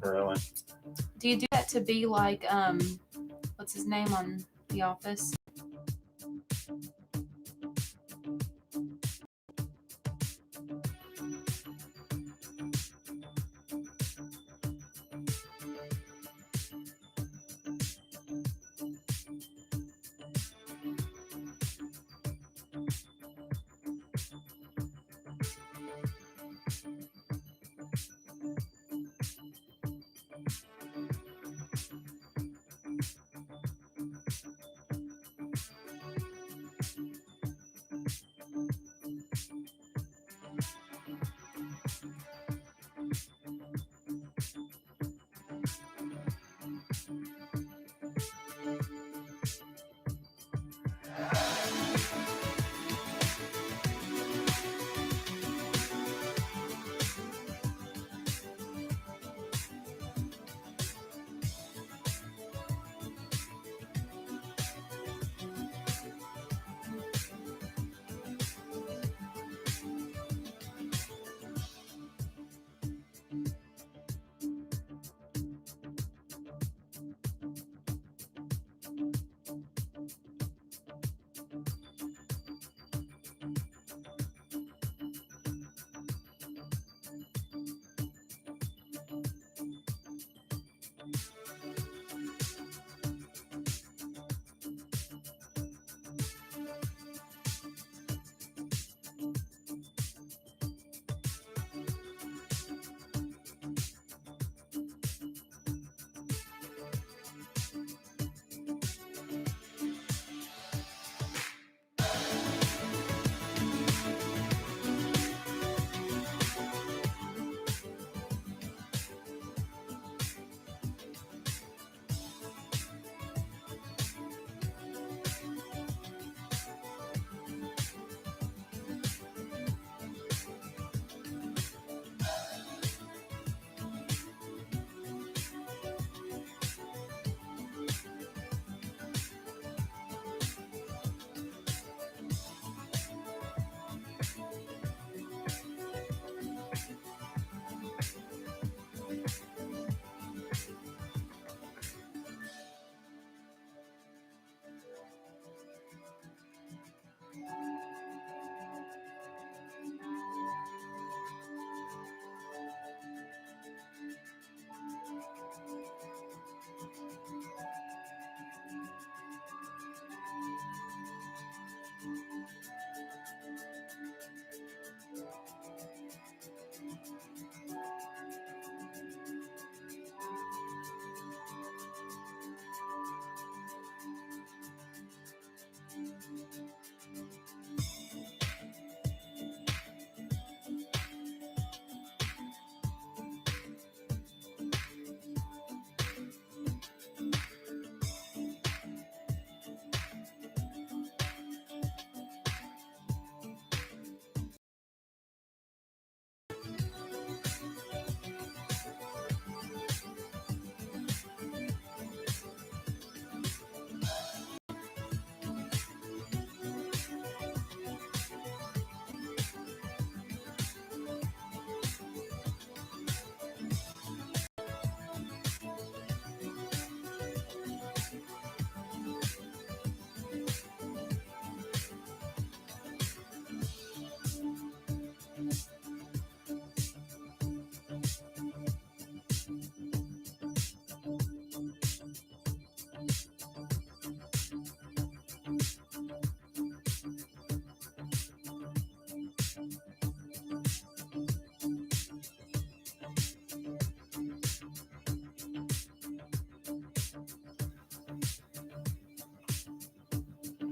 Really? Do you do that to be like what's his name on The Office?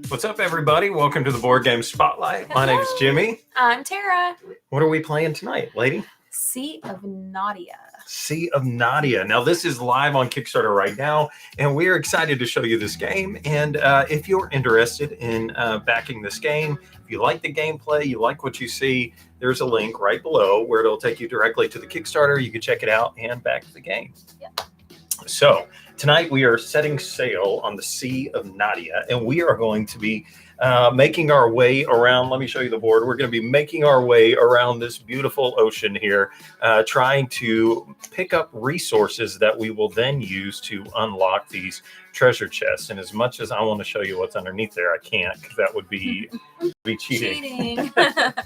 What's up, everybody? Welcome to the Board Game Spotlight. My name's Jimmy. I'm Tara. What are we playing tonight, lady? Sea of Nadia. Sea of Nadia. Now, this is live on Kickstarter right now, and we're excited to show you this game. And if you're interested in backing this game, if you like the gameplay, you like what you see, there's a link right below where it'll take you directly to the Kickstarter. You can check it out and back the game. Yep. So tonight we are setting sail on the Sea of Nadia, and we are going to be making our way around. Let me show you the board. We're going to be making our way around this beautiful ocean here, trying to pick up resources that we will then use to unlock these treasure chests. And as much as I want to show you what's underneath there, I can't, because that would be cheating. But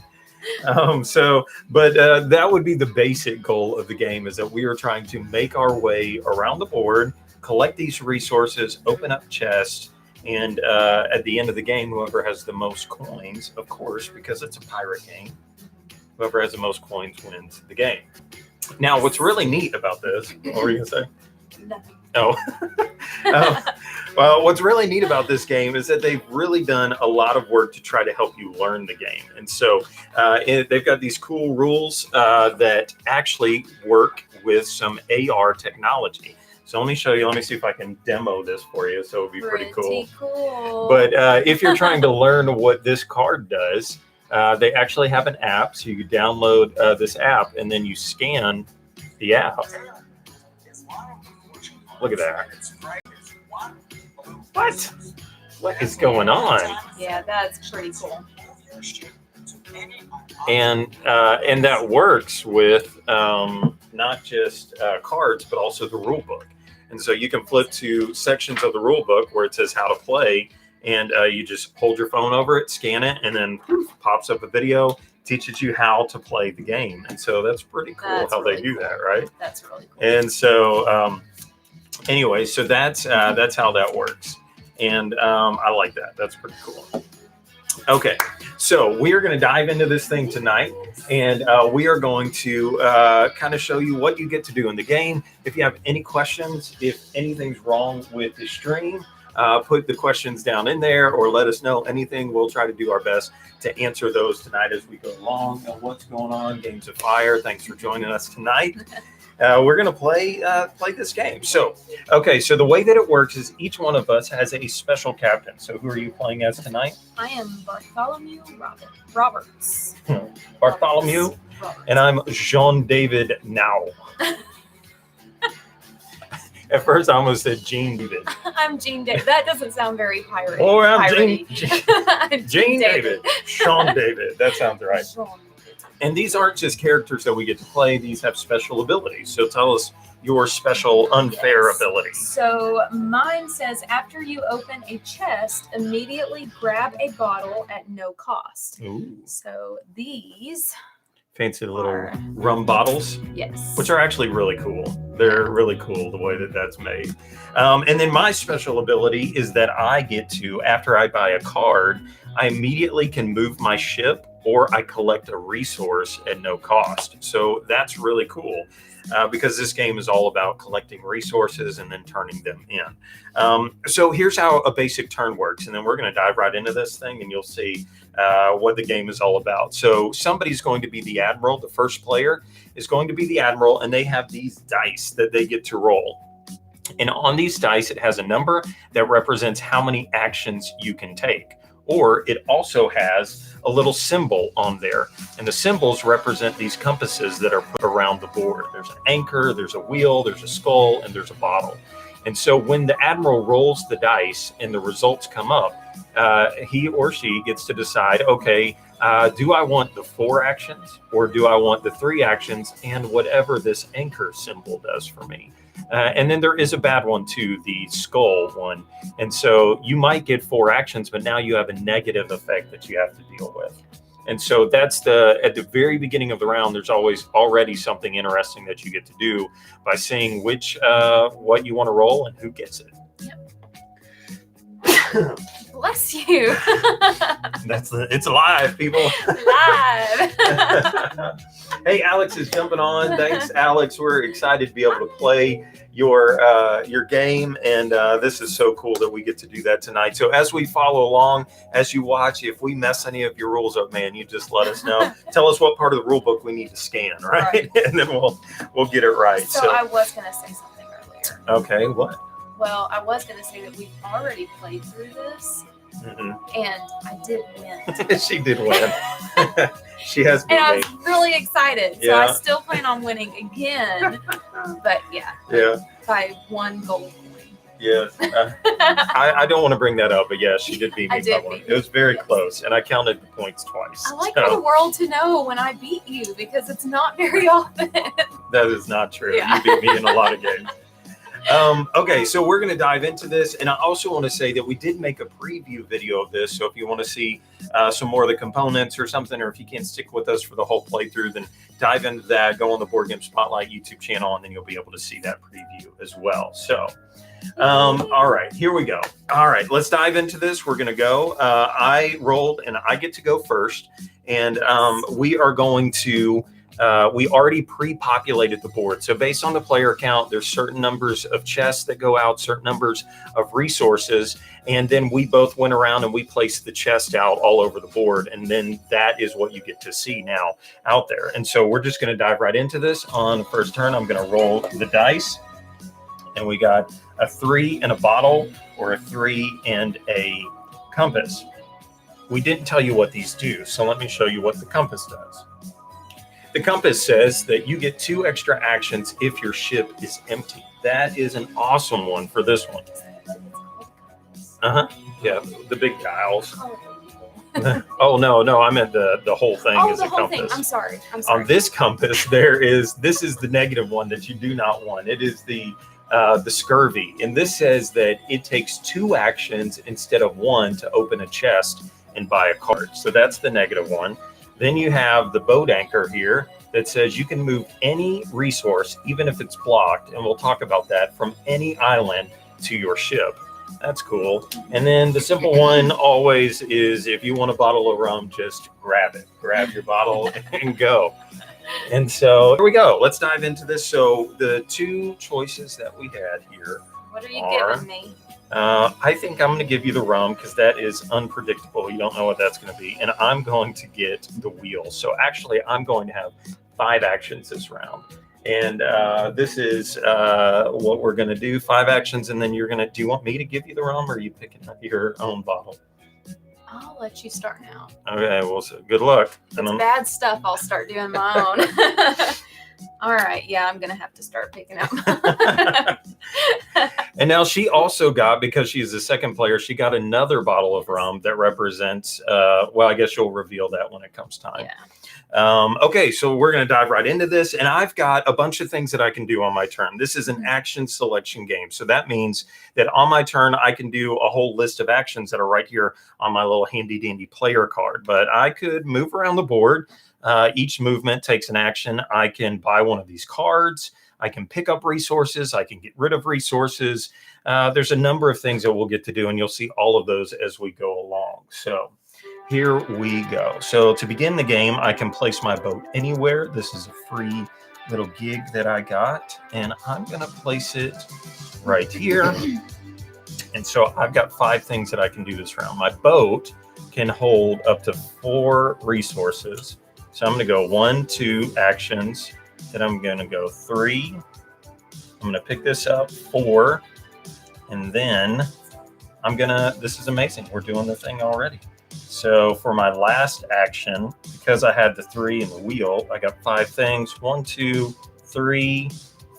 that would be the basic goal of the game, is that we are trying to make our way around the board, collect these resources, open up chests, and at the end of the game, whoever has the most coins, of course, because it's a pirate game, whoever has the most coins wins the game. Now, what's really neat about this, what were you going to say? Nothing. Oh. Well, what's really neat about this game is that they've really done a lot of work to try to help you learn the game. And so they've got these cool rules that actually work with some AR technology. So let me show you. Let me see if I can demo this for you. So it would be pretty cool. But if you're trying to learn what this card does, they actually have an app. So you download this app and then you scan the app. Look at that. What is going on? Yeah, that's pretty cool. And that works with not just cards, but also the rule book. And so you can flip to sections of the rule book where it says how to play, and you just hold your phone over it, scan it, and then poof, pops up a video, teaches you how to play the game. And so that's pretty cool how they do that, right? That's really cool. And so anyway, so that's how that works. And I like that. That's pretty cool. Okay, so we are going to dive into this thing tonight, and we are going to kind of show you what you get to do in the game. If you have any questions, if anything's wrong with the stream, put the questions down in there or let us know anything. We'll try to do our best to answer those tonight as we go along. What's going on, Games of Fire? Thanks for joining us tonight. We're going to play this game. So the way that it works is each one of us has a special captain. So who are you playing as tonight? I am Bartholomew Roberts. Bartholomew, Roberts. And I'm Jean-David now. At first, I almost said Jean David. I'm Jean David. That doesn't sound very piratey. Oh, I'm piratey. Jean David. Sean David. That sounds right. And these aren't just characters that we get to play. These have special abilities. So tell us your special unfair ability. So mine says, after you open a chest, immediately grab a bottle at no cost. Ooh. So these fancy little rum bottles. Yes. Which are actually really cool. They're really cool the way that that's made. And then my special ability is that I get to, after I buy a card, I immediately can move my ship or I collect a resource at no cost. So that's really cool because this game is all about collecting resources and then turning them in. So here's how a basic turn works. And then we're going to dive right into this thing and you'll see what the game is all about. So somebody's going to be the admiral. The first player is going to be the admiral, and they have these dice that they get to roll. And on these dice, it has a number that represents how many actions you can take. Or it also has a little symbol on there. And the symbols represent these compasses that are put around the board. There's an anchor, there's a wheel, there's a skull, and there's a bottle. And so when the admiral rolls the dice and the results come up, he or she gets to decide, okay, do I want the 4 actions or do I want the 3 actions and whatever this anchor symbol does for me? And then there is a bad one too, the skull one. And so you might get 4 actions, but now you have a negative effect that you have to deal with. And so that's at the very beginning of the round, there's always already something interesting that you get to do by saying what you want to roll and who gets it. Yep. Bless you. It's live, people. Live. Hey, Alex is jumping on. Thanks, Alex. We're excited to be able to play your game, and this is so cool that we get to do that tonight. So as we follow along, as you watch, if we mess any of your rules up, man, you just let us know. Tell us what part of the rule book we need to scan, right? And then we'll get it right. So I was going to say something earlier. Okay, what? Well, I was going to say that we've already played through this, and I did win. She did win. She has been. And I was really excited. So Yeah. I still plan on winning again. But yeah. Yeah. By 1 gold coin. Yes. I don't want to bring that up, but yes, she did beat me I did by one. beat It was very yes. close, and I counted the points twice. I like so for the world to know when I beat you because it's not very often. that is not true. Yeah. You beat me in a lot of games. Okay, so we're going to dive into this, and I also want to say that we did make a preview video of this. So if you want to see some more of the components or something, or if you can't stick with us for the whole playthrough, then dive into that. Go on the Board Game Spotlight YouTube channel, and then you'll be able to see that preview as well. So, all right, here we go. All right, let's dive into this. We're going to go. I rolled, and I get to go first, and we are going to. We already pre-populated the board. So based on the player count, there's certain numbers of chests that go out, certain numbers of resources. And then we both went around and we placed the chest out all over the board. And then that is what you get to see now out there. And so we're just going to dive right into this. On the first turn, I'm going to roll the dice. And we got a 3 and a bottle, or a 3 and a compass. We didn't tell you what these do. So let me show you what the compass does. The compass says that you get 2 extra actions if your ship is empty. That is an awesome one for this one. Yeah, the big dials. Oh no, I meant the whole thing is the a whole compass. thing. I'm sorry. On this compass, this is the negative one that you do not want. It is the scurvy, and this says that it takes 2 actions instead of 1 to open a chest and buy a card. So that's the negative one. Then you have the boat anchor here that says you can move any resource, even if it's blocked, and we'll talk about that, from any island to your ship. That's cool. And then the simple one always is, if you want a bottle of rum, just grab it. Grab your bottle and go. And so here we go. Let's dive into this. So the 2 choices that we had here. What are you giving me? I think I'm going to give you the rum because that is unpredictable. You don't know what that's going to be. And I'm going to get the wheel. So actually, I'm going to have 5 actions this round. And this is what we're going to do. 5 actions. And then you're going to, do you want me to give you the rum, or are you picking up your own bottle? I'll let you start now. Okay, well, so good luck. If it's bad stuff, I'll start doing my own. All right. Yeah, I'm going to have to start picking up. And now she also got, because she's the second player, she got another bottle of rum that represents, well, I guess you'll reveal that when it comes time. Yeah. Okay, so we're going to dive right into this. And I've got a bunch of things that I can do on my turn. This is an action selection game. So that means that on my turn, I can do a whole list of actions that are right here on my little handy dandy player card. But I could move around the board. Each movement takes an action. I can buy one of these cards. I can pick up resources. I can get rid of resources. There's a number of things that we'll get to do, and you'll see all of those as we go along. So here we go. So to begin the game, I can place my boat anywhere. This is a free little gig that I got, and I'm going to place it right here. And so I've got 5 things that I can do this round. My boat can hold up to 4 resources. So I'm going to go 1, 2 actions. Then I'm going to go 3. I'm going to pick this up, 4. And then I'm going to, this is amazing. We're doing the thing already. So for my last action, because I had the 3 and the wheel, I got 5 things. 1, 2, 3,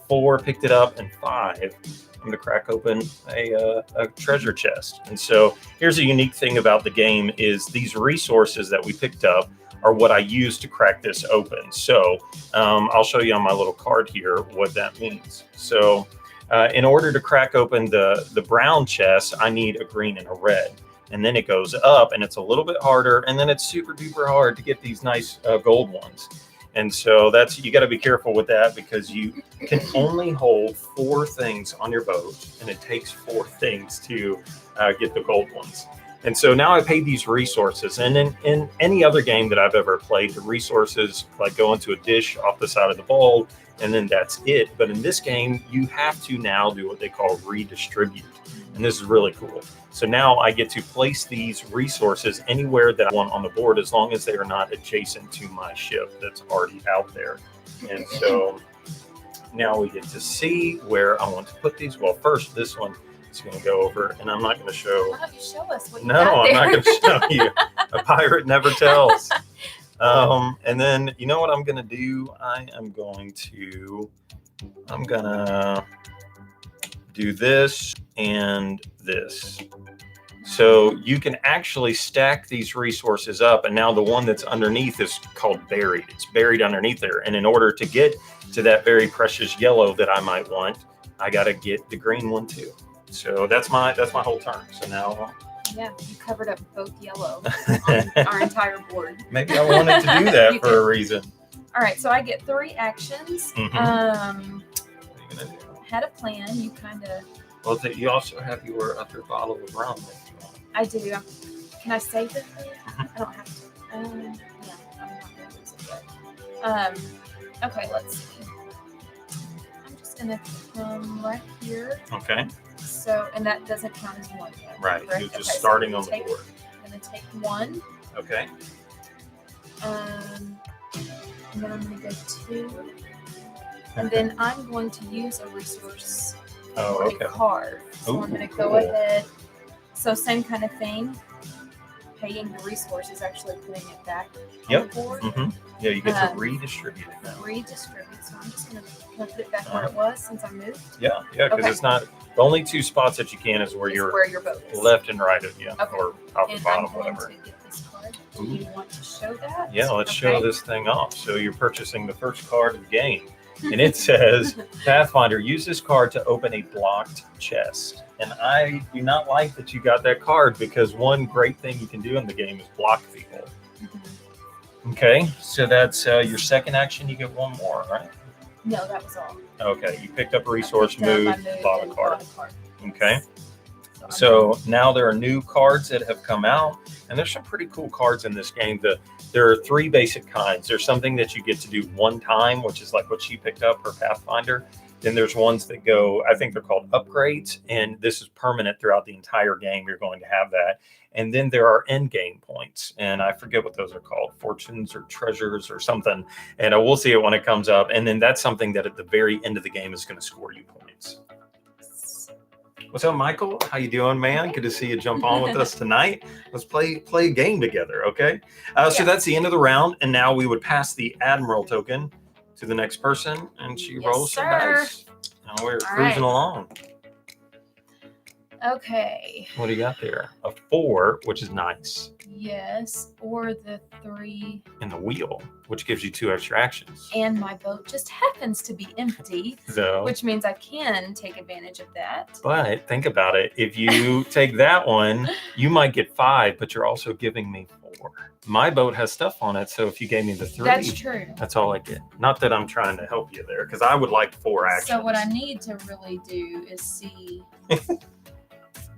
4, picked it up, and 5. I'm going to crack open a treasure chest. And so here's a unique thing about the game is these resources that we picked up are what I use to crack this open. So I'll show you on my little card here what that means. So in order to crack open the brown chest, I need a green and a red. And then it goes up, and it's a little bit harder. And then it's super duper hard to get these nice gold ones. And so that's, you got to be careful with that, because you can only hold 4 things on your boat, and it takes 4 things to get the gold ones. And so now I paid these resources. And in any other game that I've ever played, the resources like go into a dish off the side of the bowl, and then that's it. But in this game, you have to now do what they call redistribute. And this is really cool. So now I get to place these resources anywhere that I want on the board, as long as they are not adjacent to my ship that's already out there. And so now we get to see where I want to put these. Well, first, this one is going to go over, and I'm not going to show. Why don't you show us what you No, got I'm there? not going to show you. A pirate never tells. And then, you know what I'm going to do? I'm going to do this, and this. So you can actually stack these resources up, and now the one that's underneath is called buried. It's buried underneath there, and in order to get to that very precious yellow that I might want, I gotta get the green one too. So that's my whole turn. So now, yeah, you covered up both yellow on our entire board. Maybe I wanted to do that You for a reason. All right, so I get 3 actions. Mhm. What are you gonna do? Had a plan. You kind of. Well, you also have your other bottle of rum. If you want. I do. Can I save it? Mhm. I don't have to. Yeah, I'm not going to use it yet. Okay, let's see. I'm just going to come right here. Okay. So, and that doesn't count as one yet. Right. Correct? You're just Okay, so starting I'm on the gonna board. I'm going to take 1. Okay. And then I'm going to go 2. And then I'm going to use a resource Oh, or okay. a card. So Ooh, I'm going to cool. go ahead. So same kind of thing. Paying the resource is actually putting it back on the board. Mm-hmm. Yeah, you get to Um, redistribute it now. Redistribute. So I'm just going to put it back where it was since I moved. Yeah, because Okay. it's not the only 2 spots that you can is where Is you're where your boat is. left and right of you, Okay. or top and And bottom, I'm going whatever. to get this card. Do you want to show that? Yeah, let's show Okay. this thing off. So you're purchasing the first card of the game, and it says, Pathfinder, use this card to open a blocked chest. And I do not like that you got that card, because one great thing you can do in the game is block people. Mhm. Okay, so that's your second action. You get 1 more, right? No, that was all. Okay, you picked up a resource, I picked up, moved, I moved, bought a and card. bought a card. Okay. I'm So now there are new cards that have come out, and there's some pretty cool cards in this game. There are 3 basic kinds. There's something that you get to do one time, which is like what she picked up, her Pathfinder. Then there's ones that go, I think they're called upgrades, and this is permanent throughout the entire game. You're going to have that. And then there are end game points, and I forget what those are called, fortunes or treasures or something. And we'll see it when it comes up. And then that's something that at the very end of the game is going to score you points. What's up, Michael? How you doing, man? Good to see you jump on with us tonight. Let's play a game together, okay? So that's the end of the round, and now we would pass the Admiral token to the next person, and she Yes, rolls some sir. dice. And we're All cruising right. along. Okay. What do you got there? A 4, which is nice, Yes, or the 3. and the wheel, which gives you 2 extra actions. And my boat just happens to be empty, So, which means I can take advantage of that. but think about it. If you take that one, you might get 5, but you're also giving me 4. My boat has stuff on it, so if you gave me the 3, That's true. that's all I get. Not that I'm trying to help you there, because I would like 4 actions. So what I need to really do is see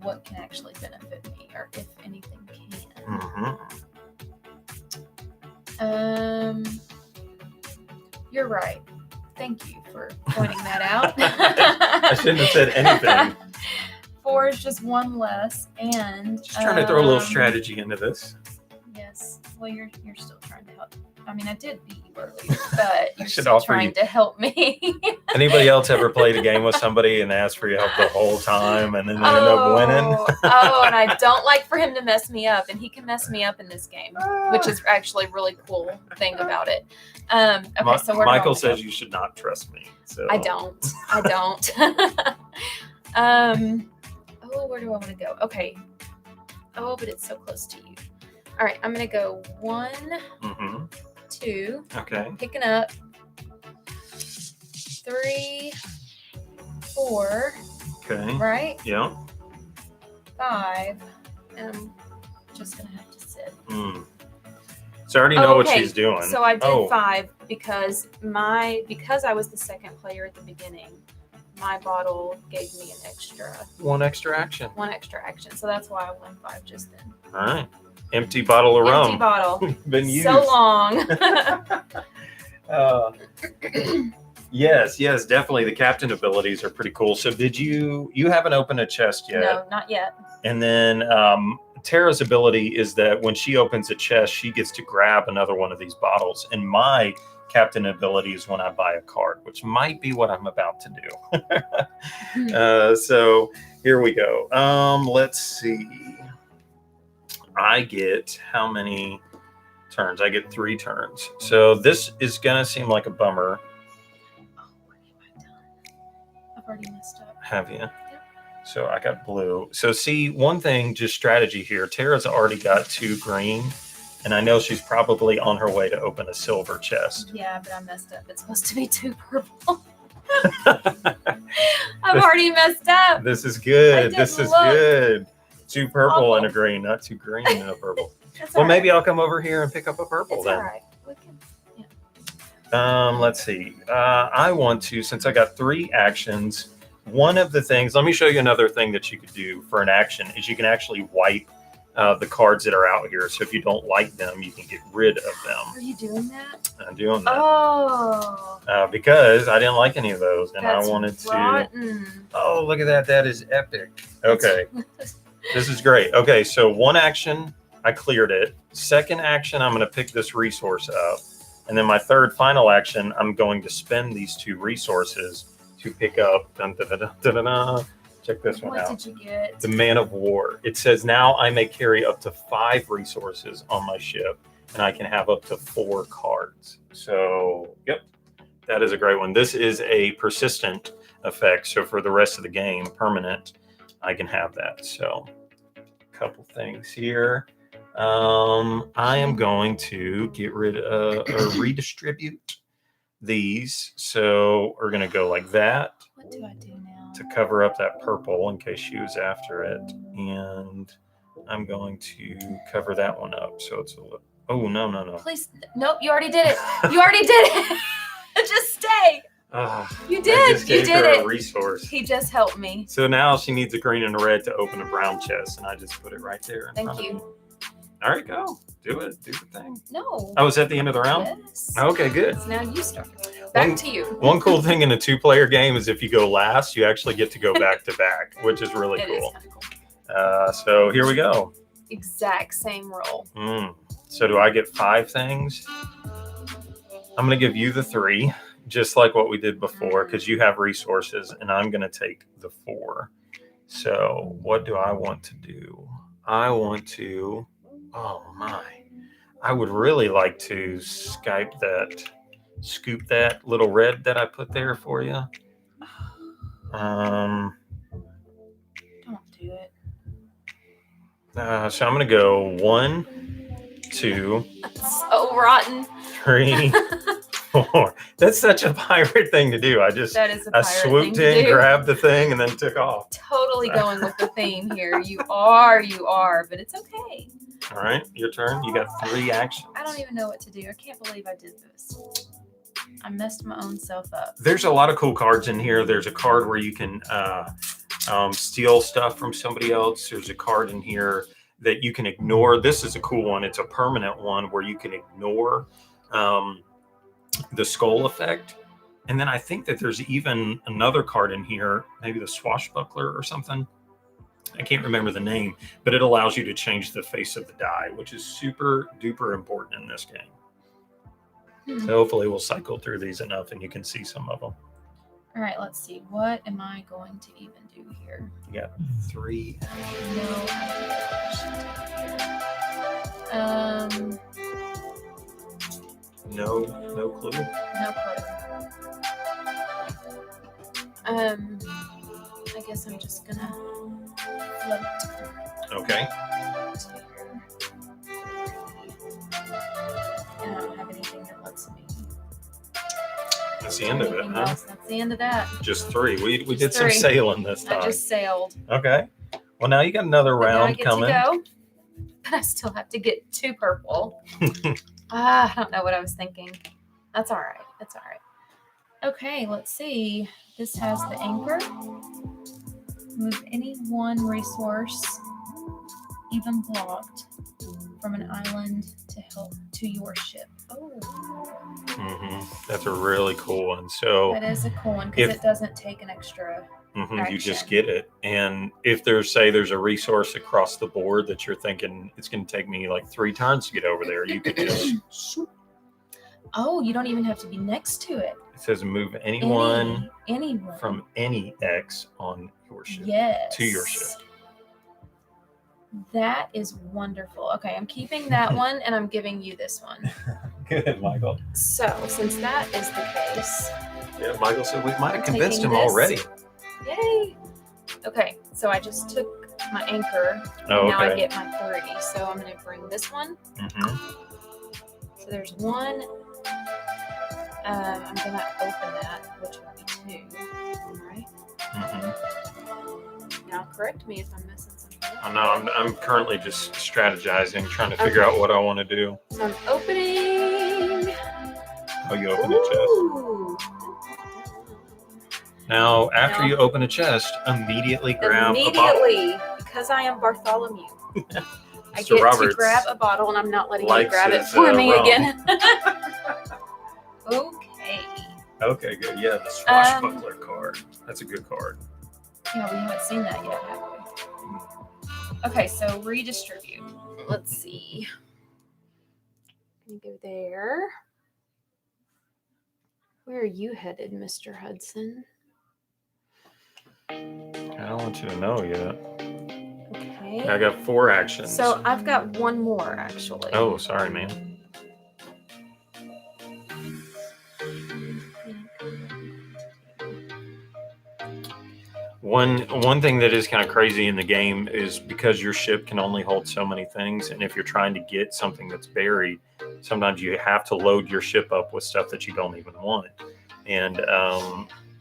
what can actually benefit me, or if anything can. Mhm. You're right. Thank you for pointing that out. I shouldn't have said anything. 4 is just 1 less, and Just trying to throw a little strategy into this. Yes. Well, you're still trying to help. I mean, I did beat you earlier, but you're should still offer trying you- to help me. Anybody else ever played a game with somebody and asked for your help the whole time, and then they end up winning? And I don't like for him to mess me up, and he can mess me up in this game, which is actually a really cool thing about it. Okay, so where do I Michael wanna go? says you should not trust me. So I don't. Where do I want to go? Okay. Oh, but it's so close to you. All right, I'm gonna go 1, Mm-hmm. 2, Okay. picking up 3, 4, Okay. right? Yeah. 5, and I'm just gonna have to sit. Mm. So I already know what Okay, she's doing. So I did Oh. 5 because I was the second player at the beginning. My bottle gave me an extra 1 extra action. 1 extra action, so that's why I won 5 just then. All right. Empty bottle of Empty rum. bottle. Been used. So long. Yes, definitely. The captain abilities are pretty cool. So did you haven't opened a chest yet? No, not yet. And then Tara's ability is that when she opens a chest, she gets to grab another one of these bottles. And my captain ability is when I buy a card, which might be what I'm about to do. So here we go. Let's see. I get how many turns? I get 3 turns. So this is gonna seem like a bummer. Oh, what have I done? I've already messed up. Have you? Yep. So I got blue. So see, one thing, just strategy here. Tara's already got 2 green, and I know she's probably on her way to open a silver chest. Yeah, but I messed up. It's supposed to be 2 purple. I've already messed up. This is good. I This didn't is look. good. 2 purple Awful. and a green, not 2 green and a purple. That's Well, all maybe right. I'll come over here and pick up a purple It's then. all right. We can. Let's see. I want to, since I got 3 actions, one of the things, let me show you another thing that you could do for an action is you can actually wipe the cards that are out here. So if you don't like them, you can get rid of them. Are you doing that? I'm doing that. Oh. Because I didn't like any of those and That's I wanted to. rotten. Oh, look at that. That is epic. Okay. This is great. Okay. So one action, I cleared it. Second action, I'm going to pick this resource up. And then my third final action, I'm going to spend these 2 resources to pick up. Dun, dun, dun, dun, dun, dun. Check this one out. What did you get? The Man of War. It says now I may carry up to 5 resources on my ship, and I can have up to 4 cards. So, yep, that is a great one. This is a persistent effect. So for the rest of the game, permanent, I can have that. So, a couple things here. I am going to get rid of or redistribute these. So we're going to go like that. What do I do now? To cover up that purple in case she was after it. And I'm going to cover that one up. So it's a little, oh, no. Please, nope, you already did it. You already did it. Just stay. You did. I just You gave did her it. a resource. He just helped me. So now she needs a green and a red to open a brown chest. And I just put it right there. In Thank front of you. her. All right, go. Do it. Do the thing. No. Oh, is that the end of the round? Yes. Okay, good. So now you start. Back to you. One cool thing in a 2-player game is if you go last, you actually get to go back to back, which is really It is cool. kind of cool. So here we go. Exact same roll. So do I get 5 things? I'm going to give you the 3, just like what we did before, because you have resources, and I'm going to take the 4. So what do I want to do? I want to, oh my, I would really like to scoop that little red that I put there for you. Don't do it. So I'm going to go 1, 2, That's so rotten. 3, 4. That's such a pirate thing to do. That is a pirate I thing swooped to in, do. grabbed the thing, and then took off. Totally going with the theme here. You are, but it's okay. All right, your turn. You got 3 actions. I don't even know what to do. I can't believe I did this. I messed my own self up. There's a lot of cool cards in here. There's a card where you can steal stuff from somebody else. There's a card in here that you can ignore. This is a cool one. It's a permanent one where you can ignore the skull effect. And then I think that there's even another card in here, maybe the swashbuckler or something. I can't remember the name, but it allows you to change the face of the die, which is super duper important in this game. So hopefully we'll cycle through these enough and you can see some of them. All right, let's see. What am I going to even do here? You got 3. No. No clue. No clue. I guess I'm just gonna float. Okay. And I don't have anything that lets me. That's the end of it, Anything huh? else. That's the end of that. Just 3. We did Just some 3. sailing this time. I just sailed. Okay. Well, now you got another But now I round get coming. to go, but I still have to get 2 purple. I don't know what I was thinking. That's all right. That's all right. Okay, let's see. This has the anchor. Move any one resource, even blocked, from an island to help to your ship. Oh, That's a really cool one. So that is a cool one because if- it doesn't take an extra. you just action. get it. And if there's a resource across the board that you're thinking it's going to take me like 3 turns to get over there, you could just swoop. Oh, you don't even have to be next to it. It says move anyone Anyone. from any X on your ship Yes. to your ship. That is wonderful. Okay, I'm keeping that one and I'm giving you this one. Good, Michael. So, since that is the case, Yeah, Michael said we might have I'm convinced him taking this. already. yay! Okay, so I just took my anchor. Oh, Now I okay. get my 30. So I'm going to bring this one. Mm-hmm. So there's one. I'm going to open that, which will be 2. All right. Mm-hmm. Now correct me if I'm missing something. I know. I'm currently just strategizing, trying to figure out what I want to do. So I'm opening. Oh, you open a chest. Ooh. Now, after No. you open a chest, immediately grab a bottle. Immediately, because I am Bartholomew. I Mr. get Roberts to grab a bottle, and I'm not letting you likes grab it his, for me rum. again. Okay. Okay, good. Yeah, the swashbuckler card. That's a good card. Yeah, we haven't seen that yet, have we? Okay, so redistribute. Let's see. You go there. Where are you headed, Mr. Hudson? I don't want you to know yet. Okay. I got 4 actions. So I've got one more, actually. Oh, sorry, man. One thing that is kind of crazy in the game is because your ship can only hold so many things, and if you're trying to get something that's buried, sometimes you have to load your ship up with stuff that you don't even want. And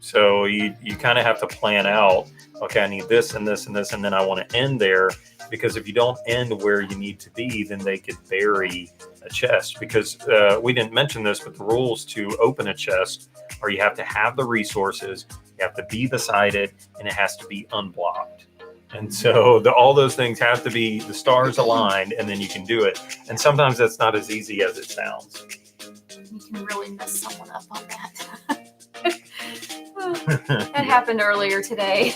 so you kind of have to plan out, okay, I need this and this and this, and then I want to end there, because if you don't end where you need to be, then they could bury a chest. Because we didn't mention this, but the rules to open a chest are you have to have the resources, you have to be beside it, and it has to be unblocked. And so all those things have to be the stars aligned, and then you can do it. And sometimes that's not as easy as it sounds. You can really mess someone up on that. That happened earlier today.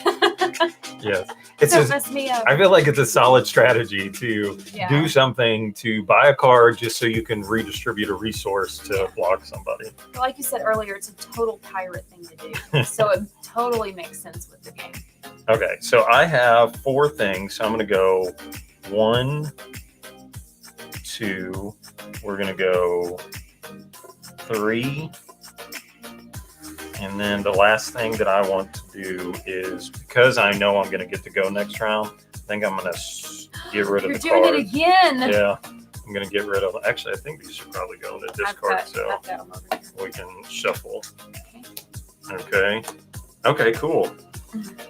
Yes. Don't mess me up. I feel like it's a solid strategy to do something, to buy a card just so you can redistribute a resource to block somebody. Like you said earlier, it's a total pirate thing to do. So it totally makes sense with the game. Okay, so I have 4 things. So I'm going to go 1, 2. We're going to go 3. And then the last thing that I want to do is, because I know I'm going to get to go next round, I think I'm going to get rid of the cards. You're doing it again. Yeah, I'm going to get rid of them. Actually, I think these should probably go into discard, so we can shuffle. Okay. Okay, cool.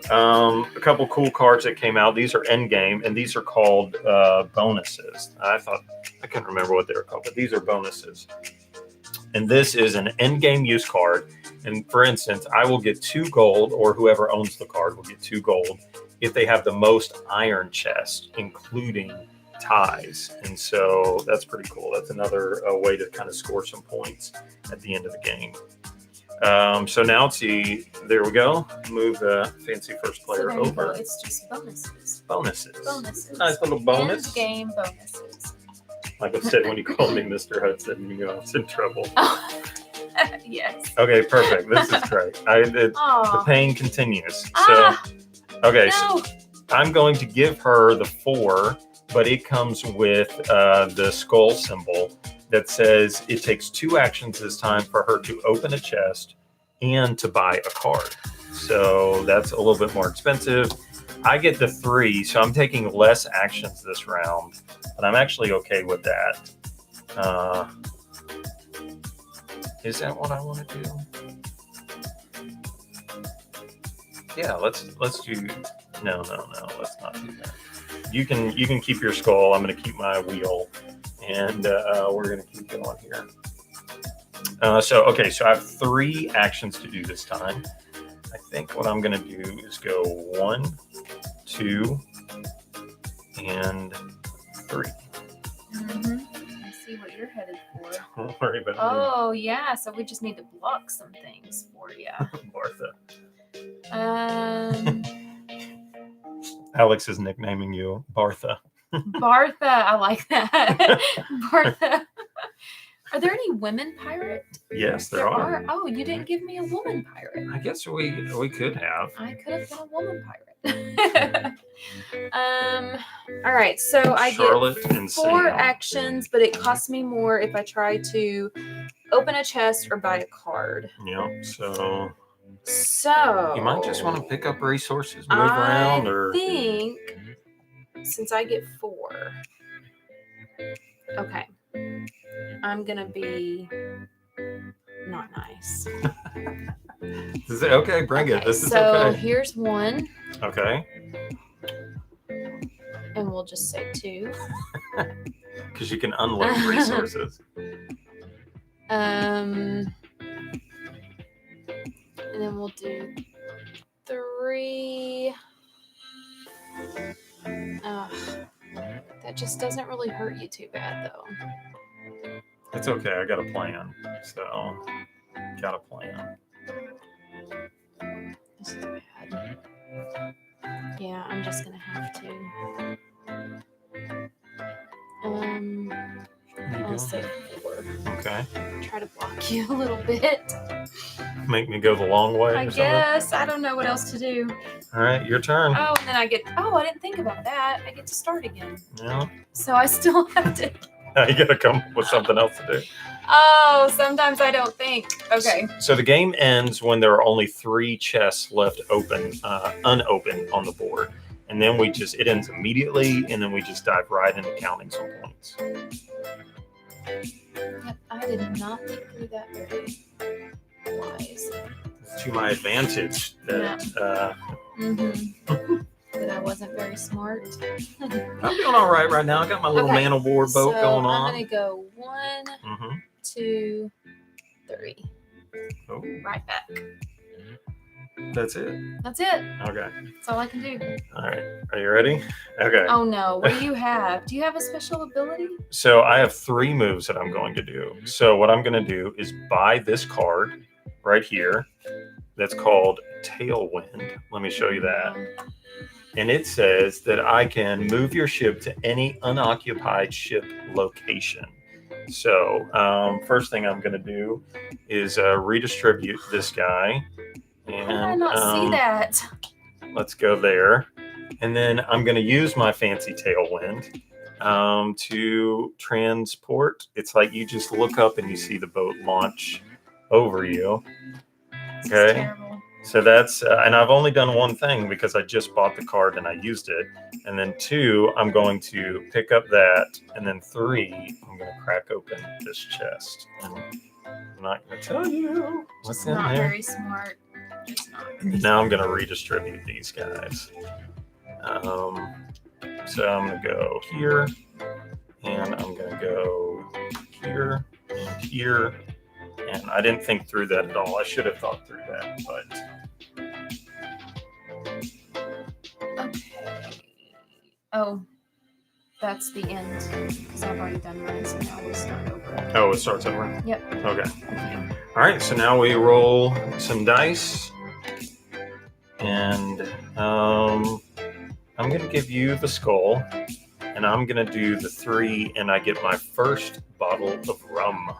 A couple cool cards that came out. These are endgame, and these are called bonuses. I couldn't remember what they were called, but these are bonuses. And this is an endgame use card. And for instance, I will get 2 gold, or whoever owns the card will get 2 gold if they have the most iron chest, including ties. And so that's pretty cool. That's another way to kind of score some points at the end of the game. So now let's see. There we go. Move the fancy first player over. It's just bonuses. Bonuses. Nice little bonus. End game bonuses. Like I said, when you called me Mr. Hudson, you know I was in trouble. Yes. Okay, perfect. This is great. The pain continues. So, okay, no. So I'm going to give her the 4, but it comes with the skull symbol that says it takes 2 actions this time for her to open a chest and to buy a card. So that's a little bit more expensive. I get the 3, so I'm taking less actions this round, but I'm actually okay with that. Is that what I want to do? Yeah, let's do. No, let's not do that. You can keep your skull. I'm going to keep my wheel, and we're going to keep going here. So I have 3 actions to do this time. I think what I'm going to do is go 1, 2, and 3. Mm-hmm. I see what you're headed for. Don't worry about it. Oh, yeah. So we just need to block some things for you. Martha. Um, Alex is nicknaming you Bartha. Bartha, I like that. Bartha. Are there any women pirates? Yes, there are. Oh, you didn't give me a woman pirate. I guess we could have. I could have been a woman pirate. All right, so I Charlotte get and 4 Sam. actions, but it costs me more if I try to open a chest or buy a card. Yeah, so So You might just want to pick up resources, move around, or I think since I get 4, okay, I'm gonna be not nice. Okay, bring it. This is so okay. here's 1, Okay, and we'll just say 2. because you can unload resources. And then we'll do 3. That just doesn't really hurt you too bad, though. It's okay. I got a plan. So, got a plan. This is bad. Yeah, I'm just gonna have to. I'll say 4. Okay. Try to block you a little bit. Make me go the long way. I guess. I don't know what else to do. All right, your turn. Oh, and then I get. Oh, I didn't think about that. I get to start again. Yeah. So I still have to. You got to come up with something else to do. Oh, sometimes I don't think. Okay. So the game ends when there are only 3 chests left open, unopened on the board. And then it ends immediately, and then we just dive right into counting some points. Yep, I did not think through that very wise. It's to my advantage that That I wasn't very smart. I'm doing all right now. I got my little man of war boat going on. I'm going to go 1, 2, 3. Oh. Right back. That's it? That's it. Okay. That's all I can do. All right. Are you ready? Okay. Oh, no. What do you have? Do you have a special ability? So I have 3 moves that I'm going to do. So what I'm going to do is buy this card right here. That's called Tailwind. Let me show you that. And it says that I can move your ship to any unoccupied ship location. So first thing I'm going to do is redistribute this guy. And, how did I not see that? Let's go there. And then I'm going to use my fancy Tailwind to transport. It's like you just look up and you see the boat launch over you. This okay. Is terrible. So that's, and I've only done 1 thing because I just bought the card and I used it. And then 2, I'm going to pick up that. And then 3, I'm going to crack open this chest. And I'm not going to tell you what's Just in not there. very smart. Just not very Now smart. I'm going to redistribute these guys. So I'm going to go here. And I'm going to go here and here. And I didn't think through that at all. I should have thought through that, but. Okay. Oh, that's the end because I've already done mine, so now we'll start over. Oh, it starts over? Yep. Okay. All right, so now we roll some dice. And I'm going to give you the skull. And I'm going to do the 3, and I get my first bottle of rum.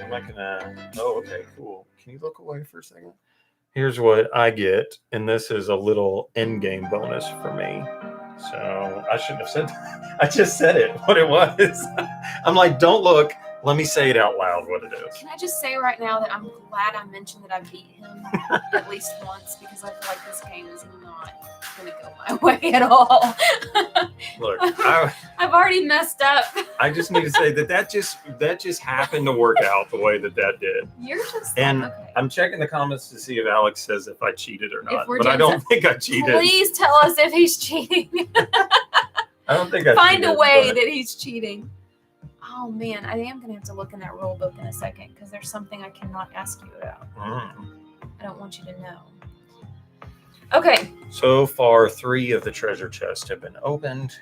I'm not going to... Oh, okay, cool. Can you look away for a second? Here's what I get, and this is a little end-game bonus for me. So I shouldn't have said that. I just said it, what it was. I'm like, don't look. Let me say it out loud what it is. Can I just say right now that I'm glad I mentioned that I beat him at least once because I feel like this game is not going to go my way at all. Look, I've already messed up. I just need to say that just happened to work out the way that did. You're just And okay. I'm checking the comments to see if Alex says if I cheated or not, we're but I doing don't think I cheated. Please tell us if he's cheating. I don't think I Find cheated, a way but- that he's cheating. Oh man, I am gonna have to look in that rule book in a second because there's something I cannot ask you about. I don't want you to know. Okay. So far, 3 of the treasure chests have been opened.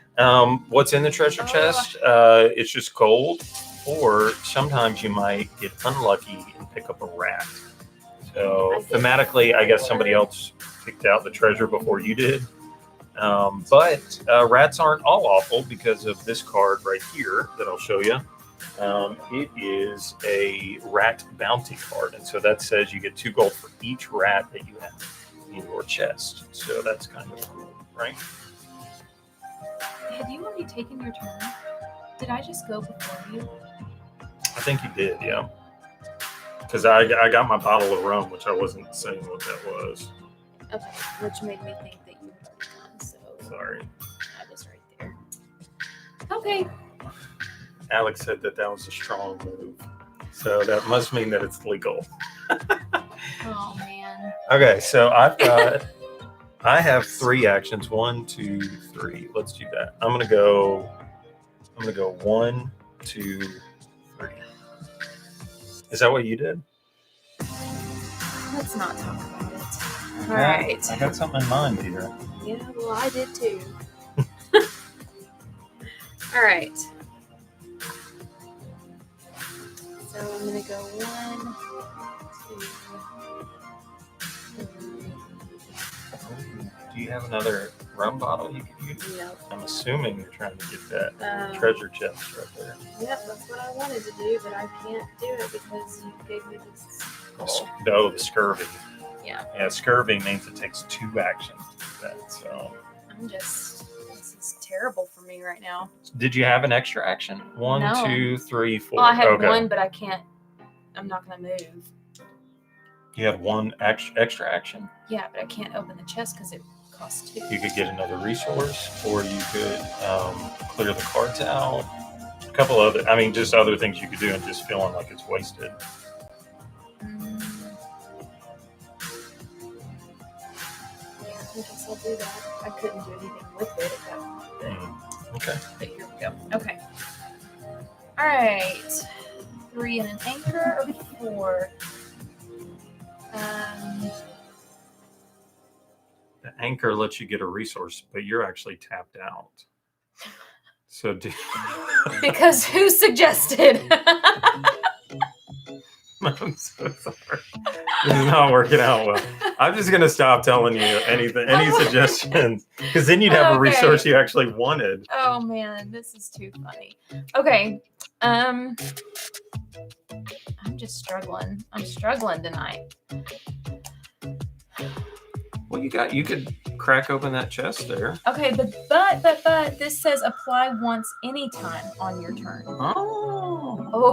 What's in the treasure chest? It's just gold, or sometimes you might get unlucky and pick up a rat. So thematically, I guess somebody else picked out the treasure before you did. But rats aren't all awful because of this card right here that I'll show you. It is a rat bounty card. And so that says you get 2 gold for each rat that you have in your chest. So that's kind of cool, right? Have you already taken your turn? Did I just go before you? I think you did, yeah. Because I got my bottle of rum, which I wasn't saying what that was. Okay, which made me think that you had done. So Sorry. that was right there. Okay. Alex said that was a strong move. So that must mean that it's legal. Oh man. Okay, so I have 3 actions. 1, 2, 3. Let's do that. I'm gonna go 1, 2, 3. Is that what you did? Let's not talk about it. All right. I got something in mind here. Yeah, well, I did too. All right. So I'm gonna go 1, 2, 3. Do you have another rum bottle you can use? Nope. I'm assuming you're trying to get that treasure chest right there. Yep, that's what I wanted to do, but I can't do it because you gave me this. No, the scurvy. Yeah. Yeah, scurvy means it takes 2 actions to do that. So This is terrible for me right now. did you have an extra action? 1, No. 2, 3, 4. Well, I had Okay. 1, but I can't. I'm not gonna move. You have 1 extra action. Yeah, but I can't open the chest because it costs 2. You could get another resource, or you could clear the cards out. A couple other, just other things you could do, and just feeling like it's wasted. Yeah, I guess I'll do that. I couldn't do anything with it at that point. Okay. But here we go. Okay. All right. 3 and an anchor, or 4. The anchor lets you get a resource, but you're actually tapped out. So because who suggested? I'm so sorry. This is not working out well. I'm just gonna stop telling you any suggestions, because then you'd have a resource you actually wanted. Oh man, this is too funny. Okay. I'm just struggling. I'm struggling tonight. Well, you could crack open that chest there. Okay, but this says apply once anytime on your turn. Oh,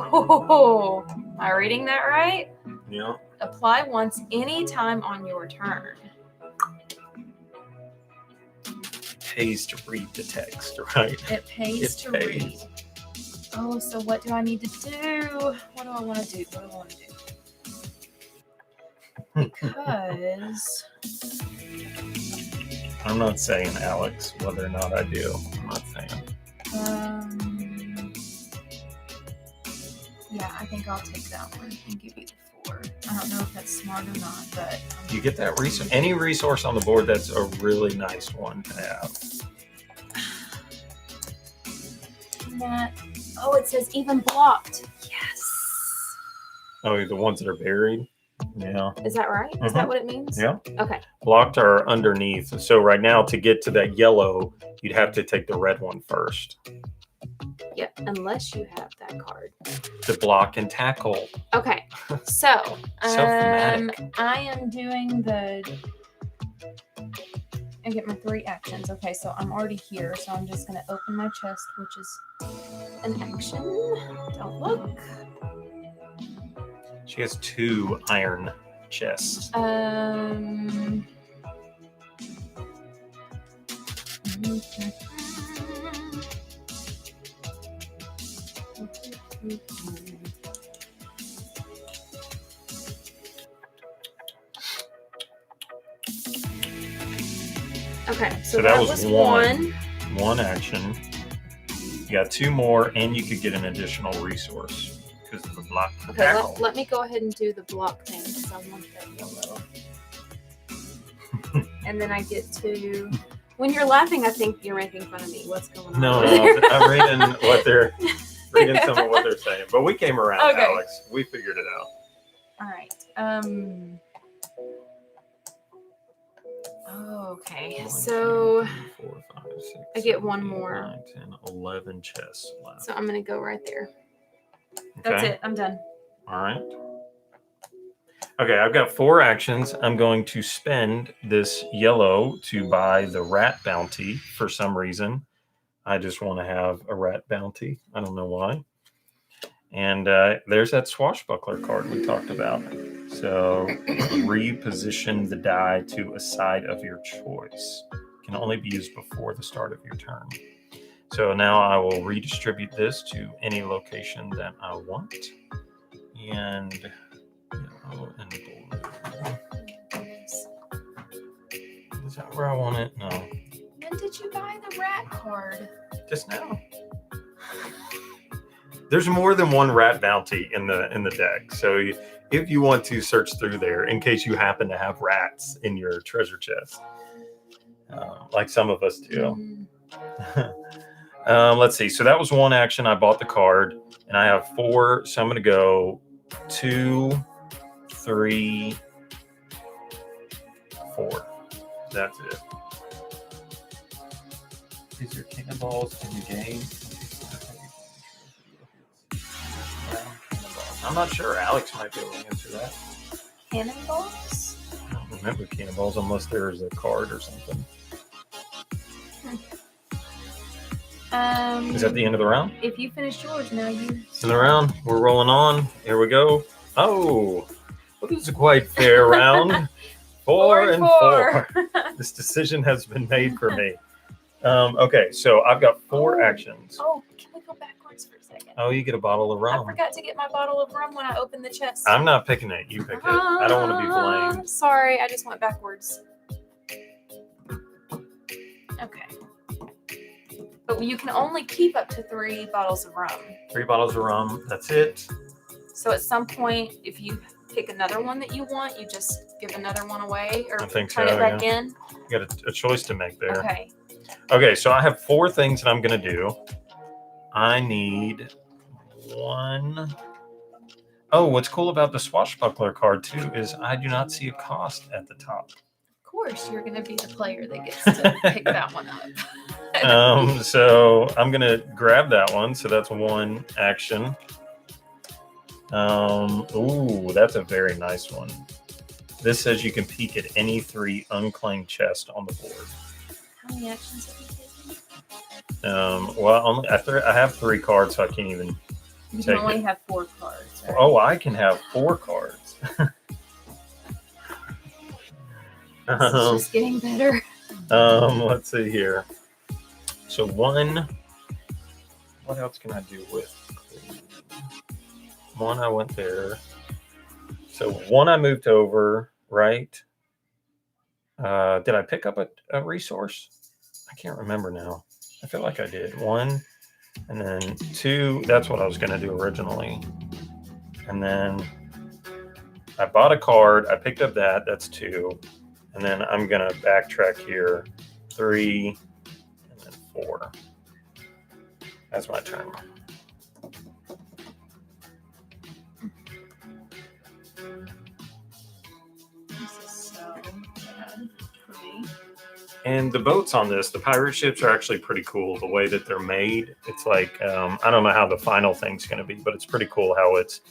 am I reading that right? Yeah. Apply once anytime on your turn. It pays to read the text, right? It pays to read. Oh, so what do I need to do? What do I want to do? Because I'm not saying, Alex, whether or not I do. I'm not saying. Yeah, I think I'll take that one and give you the 4. I don't know if that's smart or not, but you get that resource. Any resource on the board, that's a really nice one to have. Oh, it says even blocked. Yes. Oh, the ones that are buried. Yeah. Is that right? Is that what it means? Yeah. Okay. Blocked are underneath. So right now, to get to that yellow, you'd have to take the red one first. Yep, unless you have that card. To block and tackle. Okay, so thematic. I am doing I get my 3 actions. Okay, so I'm already here, so I'm just going to open my chest, which is an action. Don't look. She has 2 iron chests. Okay, so that was one. 1 action. You got 2 more, and you could get an additional resource because of the block. Okay, let me go ahead and do the block thing because I want that yellow. And then I get to. When you're laughing, I think you're making fun of me. What's going on? No, I'm reading some of what they're saying. But we came around, Okay. Alex. We figured it out. All right. Okay. 1, So 2, 3, 4, 5, 6, I get 1 7, 8, more. 9, 10, 11 chests left. So I'm gonna go right there. Okay. That's it. I'm done. All right. Okay, I've got 4 actions. I'm going to spend this yellow to buy the rat bounty for some reason. I just want to have a rat bounty. I don't know why. And there's that swashbuckler card we talked about. So reposition the die to a side of your choice. Can only be used before the start of your turn. So now I will redistribute this to any location that I want. And yellow and blue. Is that where I want it? No. When did you buy the rat card? Just now. There's more than one rat bounty in the deck. So if you want to search through there in case you happen to have rats in your treasure chest, like some of us do. Let's see. So that was one action. I bought the card, and I have 4. So I'm going to go 2, 3, 4. That's it. These are cannonballs in the game. I'm not sure. Alex might be able to answer that. Cannonballs? I don't remember cannonballs unless there's a card or something. Is that the end of the round? If you finish yours, now you. End of the round. We're rolling on. Here we go. Oh, well, this is a quite fair round. 4 and 4. This decision has been made for me. Okay, so I've got 4 actions. Oh, can we go backwards for a second? Oh, you get a bottle of rum. I forgot to get my bottle of rum when I opened the chest. I'm not picking it. You pick it. I don't want to be blamed. Sorry, I just went backwards. Okay. But you can only keep up to 3 bottles of rum. 3 bottles of rum. That's it. So at some point, if you pick another one that you want, you just give another one away or I think turn so, it back in. You got a choice to make there. Okay. Okay, so I have 4 things that I'm going to do. I need 1. Oh, what's cool about the swashbuckler card, too, is I do not see a cost at the top. Of course, you're going to be the player that gets to pick that one up. So I'm going to grab that one. So that's 1 action. Ooh, that's a very nice one. This says you can peek at any 3 unclaimed chests on the board. How many actions have you taken? Well, I have 3 cards, so I can't even. You can only have 4 cards. Right? Oh, I can have 4 cards. It's just getting better. Let's see here. So 1. What else can I do with 1? I went there. So 1 I moved over, right? Did I pick up a resource? I can't remember now. I feel like I did. 1, and then 2. That's what I was going to do originally. And then I bought a card. I picked up that. That's 2. And then I'm going to backtrack here. 3, and then 4. That's my turn. This is so bad for me. And the boats on this, the pirate ships are actually pretty cool. The way that they're made, it's like I don't know how the final thing's going to be, but it's pretty cool how it's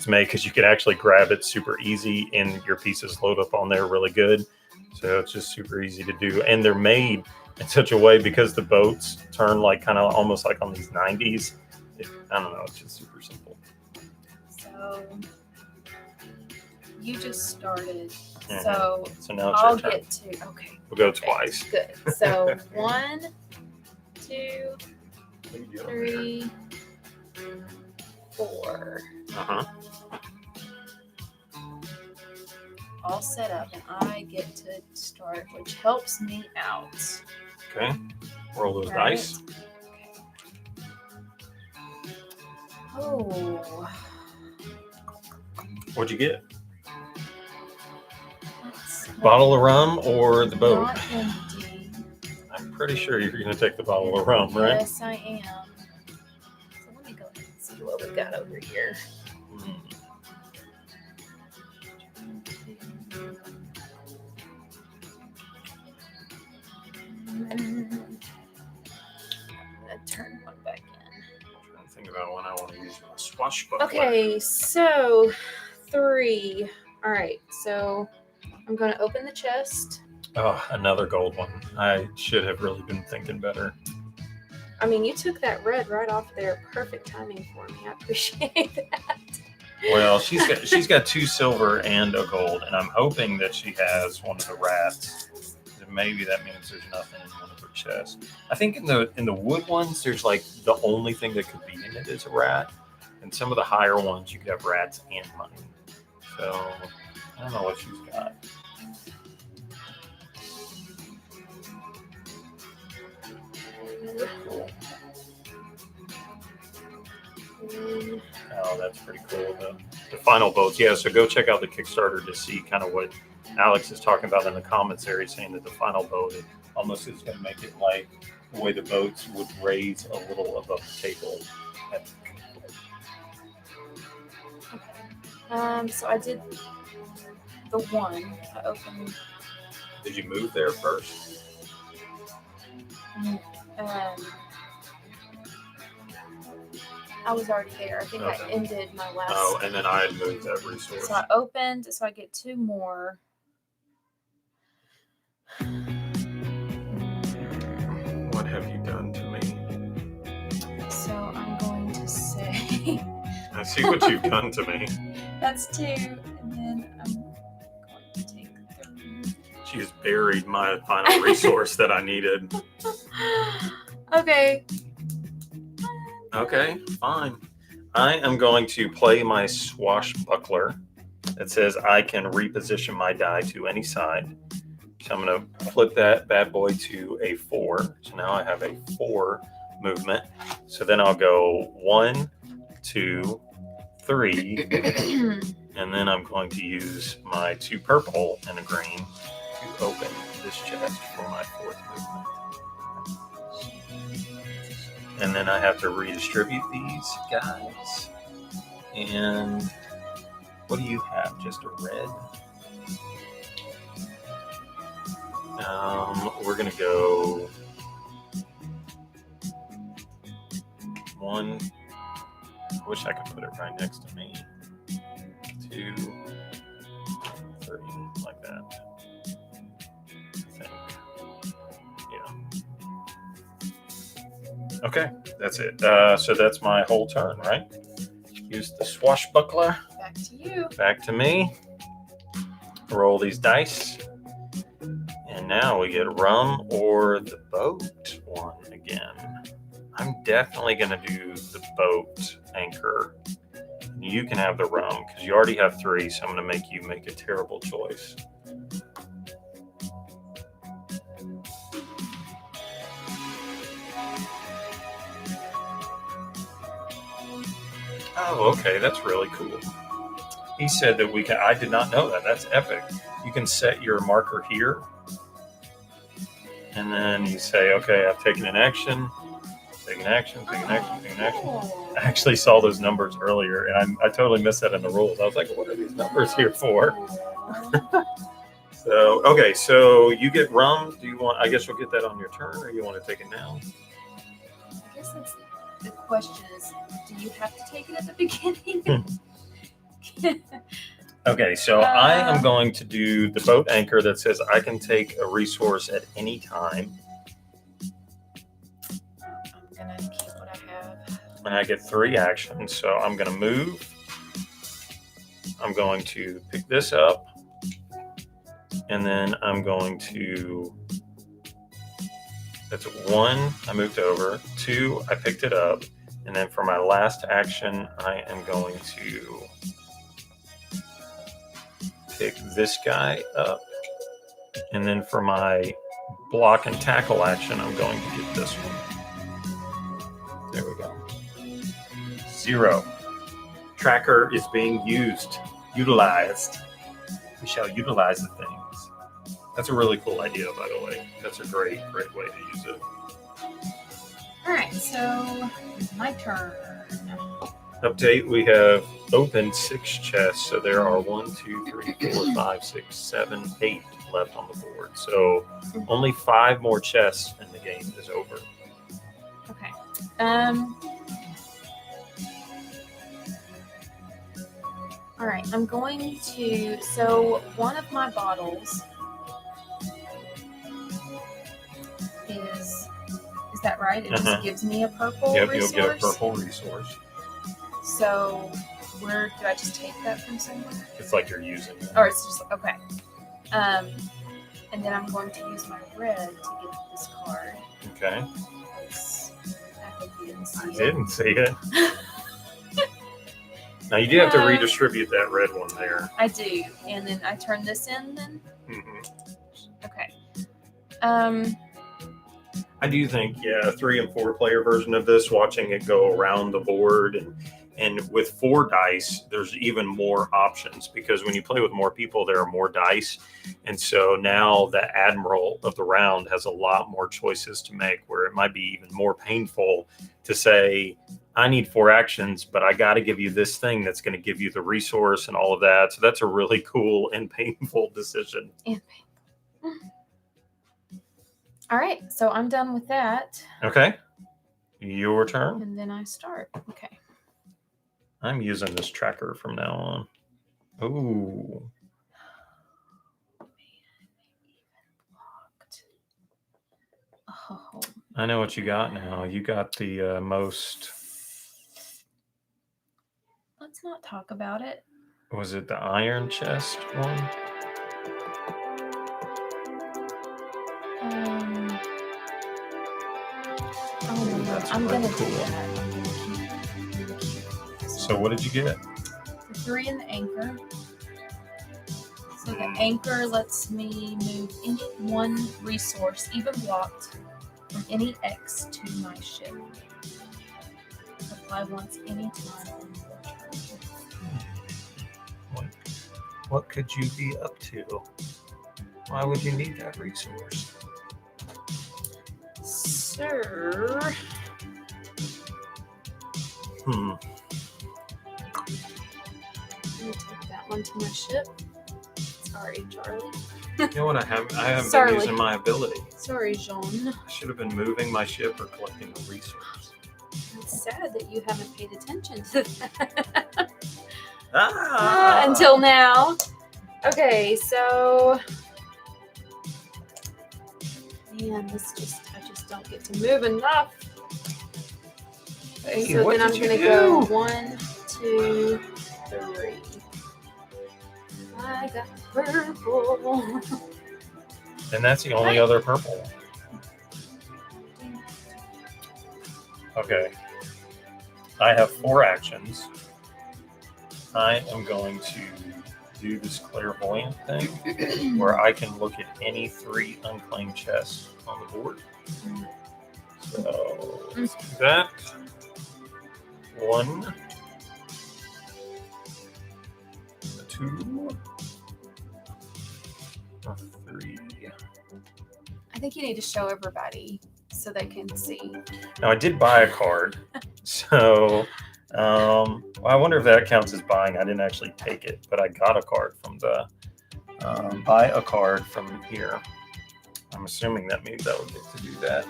made because you can actually grab it super easy, and your pieces load up on there really good. So it's just super easy to do, and they're made in such a way because the boats turn like kind of almost like on these 90s. I don't know, it's just super simple. So you just started. Mhm. So now it's I'll your turn. get to. Okay. We'll go twice. Good. So 1, 2, 3, 4. Uh-huh. All set up, and I get to start, which helps me out. Okay. Roll those Right? dice. Okay. Oh. What'd you get? Let's see. Bottle of rum or the boat? Not empty. I'm pretty sure you're going to take the bottle of rum, right? Yes, I am. So let me go ahead and see what we got over here. I'm gonna turn one back in. I'm thinking about when I want to use my swashbuckler. Okay, so 3. All right, so I'm going to open the chest. Oh, another gold one. I should have really been thinking better. I mean, you took that red right off there. Perfect timing for me. I appreciate that. Well, she's got 2 silver and a gold, and I'm hoping that she has one of the rats. And maybe that means there's nothing in one of her chests. I think in the wood ones, there's like the only thing that could be in it is a rat, and some of the higher ones you could have rats and money. So I don't know what she's got. Cool. Oh, that's pretty cool. The final boats. Yeah, so go check out the Kickstarter to see kind of what Alex is talking about in the comments area, saying that the final boat almost is going to make it like the way the boats would raise a little above the table. So I did the one. I opened. Did you move there first? I was already there. I think Okay. I ended my last. Oh, and then I had moved that resource. So I opened, so I get 2 more. What have you done to me? So I'm going to say. I see what you've done to me. That's 2, and then I'm going to take 3. She has buried my final resource that I needed. Okay. Okay, fine. I am going to play my swashbuckler. It says I can reposition my die to any side. So I'm going to flip that bad boy to a 4. So now I have a 4 movement. So then I'll go 1, 2, 3, and then I'm going to use my 2 purple and a green to open this chest for my 4th movement. And then I have to redistribute these guys. And what do you have? Just a red? We're going to go 1. I wish I could put it right next to me. 2, 3, like that. I think. Yeah. Okay, that's it. So that's my whole turn, right? Use the swashbuckler. Back to you. Back to me. Roll these dice. And now we get rum or the boat one again. I'm definitely going to do the boat anchor. You can have the rum because you already have 3, so I'm going to make you make a terrible choice. Oh, okay, that's really cool. He said that we can. I did not know that. That's epic. You can set your marker here, and then you say, "Okay, I've taken an action. Take an action. Take an action. Take an action." I actually saw those numbers earlier, and I totally missed that in the rules. I was like, "What are these numbers here for?" So, okay, so you get rum. Do you want? I guess you'll get that on your turn, or you want to take it now? I guess that's the question is, do you have to take it at the beginning? Okay, so I am going to do the boat anchor that says I can take a resource at any time. I'm going to keep what I have. And I get 3 actions. So I'm going to move. I'm going to pick this up. And then I'm going to... That's 1, I moved over. 2, I picked it up. And then for my last action, I am going to pick this guy up. And then for my block and tackle action, I'm going to get this one. There we go. 0. Tracker is being utilized. We shall utilize the things. That's a really cool idea, by the way. That's a great way to use it. All right, so it's my turn. Update, we have opened 6 chests, so there are 1, 2, 3, 4, 5, 6, 7, 8 left on the board. So only 5 more chests and the game is over. Okay. All right, I'm going to, so one of my bottles is Is that right? It just gives me a purple Yep, resource? you'll get a purple resource. So where do I just take that from somewhere? It's like you're using it. Or it's just okay. And then I'm going to use my red to get this card. Okay. I hope you didn't see I it. didn't see it. Now you do have to redistribute that red one there. I do. And then I turn this in then? Mm-hmm. Okay. I do think, yeah, a 3 and 4 player version of this, watching it go around the board, and with 4 dice, there's even more options, because when you play with more people, there are more dice. And so now the admiral of the round has a lot more choices to make, where it might be even more painful to say, I need 4 actions, but I got to give you this thing that's going to give you the resource and all of that. So that's a really cool and painful decision. All right, so I'm done with that. Okay. Your turn. And then I start. Okay. I'm using this tracker from now on. Ooh. Oh. I know what you got now. You got the most... Let's not talk about it. Was it the iron chest one? Oh my God, That's I'm really gonna cool. do that. So what did you get? The 3 in the anchor. So the anchor lets me move any one resource, even blocked, from any X to my ship. Apply once any time on your turn. What could you be up to? Why would you need that resource? Sir. Hmm. Let me take that one to my ship. Sorry, Charlie. You know what? I haven't Sorry. been using my ability. Sorry, Jean. I should have been moving my ship or collecting a resource. It's sad that you haven't paid attention to that. Ah! Until now. Okay, so man, I just don't get to move enough. Hey, So what then I'm did you gonna do? go 1, 2, 3. I got purple. And that's the only other purple one. Okay. I have 4 actions. I am going to do this clairvoyant thing where I can look at any 3 unclaimed chests on the board. So let's do that. 1, 2, 3. I think you need to show everybody so they can see. Now I did buy a card, so I wonder if that counts as buying. I didn't actually take it, but I got a card from the buy a card from here. I'm assuming that means I would get to do that.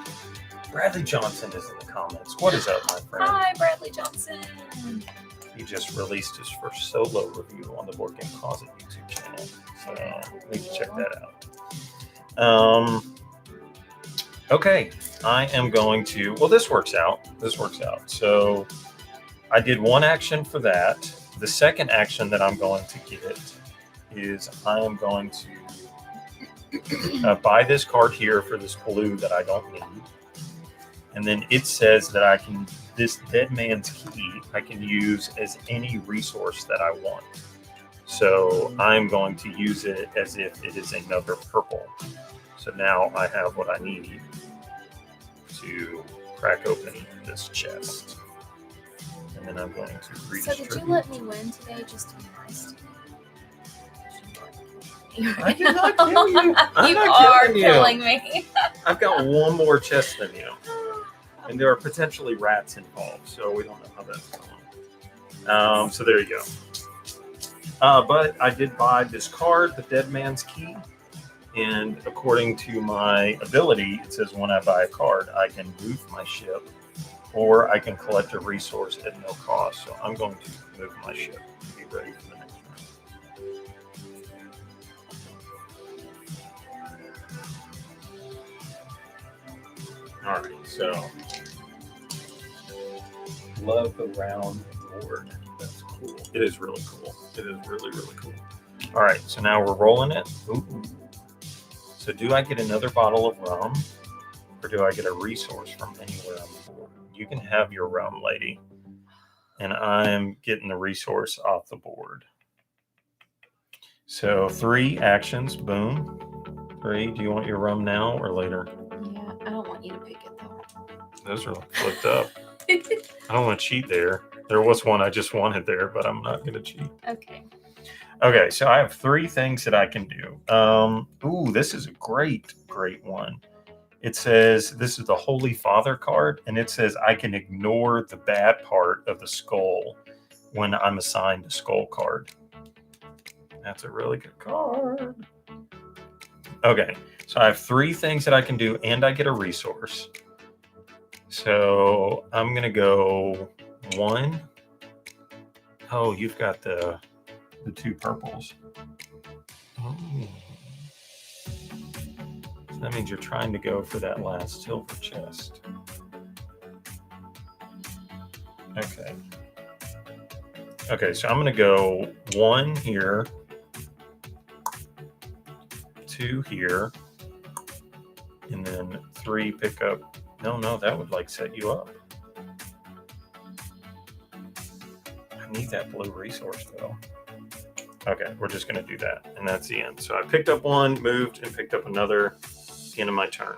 Bradley Johnson is in the comments. What is up, my friend? Hi, Bradley Johnson. He just released his first solo review on the Board Game Closet YouTube channel, so we can check that out. Okay, I am going to, well, this works out. So I did 1 action for that. The second action that I'm going to get is I am going to buy this card here for this blue that I don't need. And then it says that I can, this Dead Man's Key, I can use as any resource that I want. So I'm going to use it as if it is another purple. So now I have what I need to crack open this chest. And then I'm going to redistribute. So did you let me win today just to be nice to me? I did not kill you. I'm You not are killing you. killing me. I've got 1 more chest than you. And there are potentially rats involved, so we don't know how that's going. So there you go. But I did buy this card, the Dead Man's Key. And according to my ability, it says when I buy a card, I can move my ship or I can collect a resource at no cost. So I'm going to move my ship to be ready for the next round. All right, so love the round board. That's cool. It is really cool. It is really, really cool. All right, so now we're rolling it. Ooh. So do I get another bottle of rum, or do I get a resource from anywhere on the board? You can have your rum, lady. And I'm getting the resource off the board. So 3 actions, boom. 3, do you want your rum now or later? Yeah, I don't want you to pick it though. Those are flipped up. I don't want to cheat there. There was one I just wanted there, but I'm not going to cheat. Okay. Okay, so I have 3 things that I can do. Ooh, this is a great one. It says, this is the Holy Father card, and it says I can ignore the bad part of the skull when I'm assigned a skull card. That's a really good card. Okay, so I have 3 things that I can do, and I get a resource. So I'm going to go 1. Oh, you've got the 2 purples. Oh. So that means you're trying to go for that last silver chest. Okay. Okay, so I'm going to go 1 here, 2 here, and then 3 pick up. No, that would like set you up. I need that blue resource though. Okay, we're just going to do that, and that's the end. So I picked up 1, moved, and picked up another. End of my turn.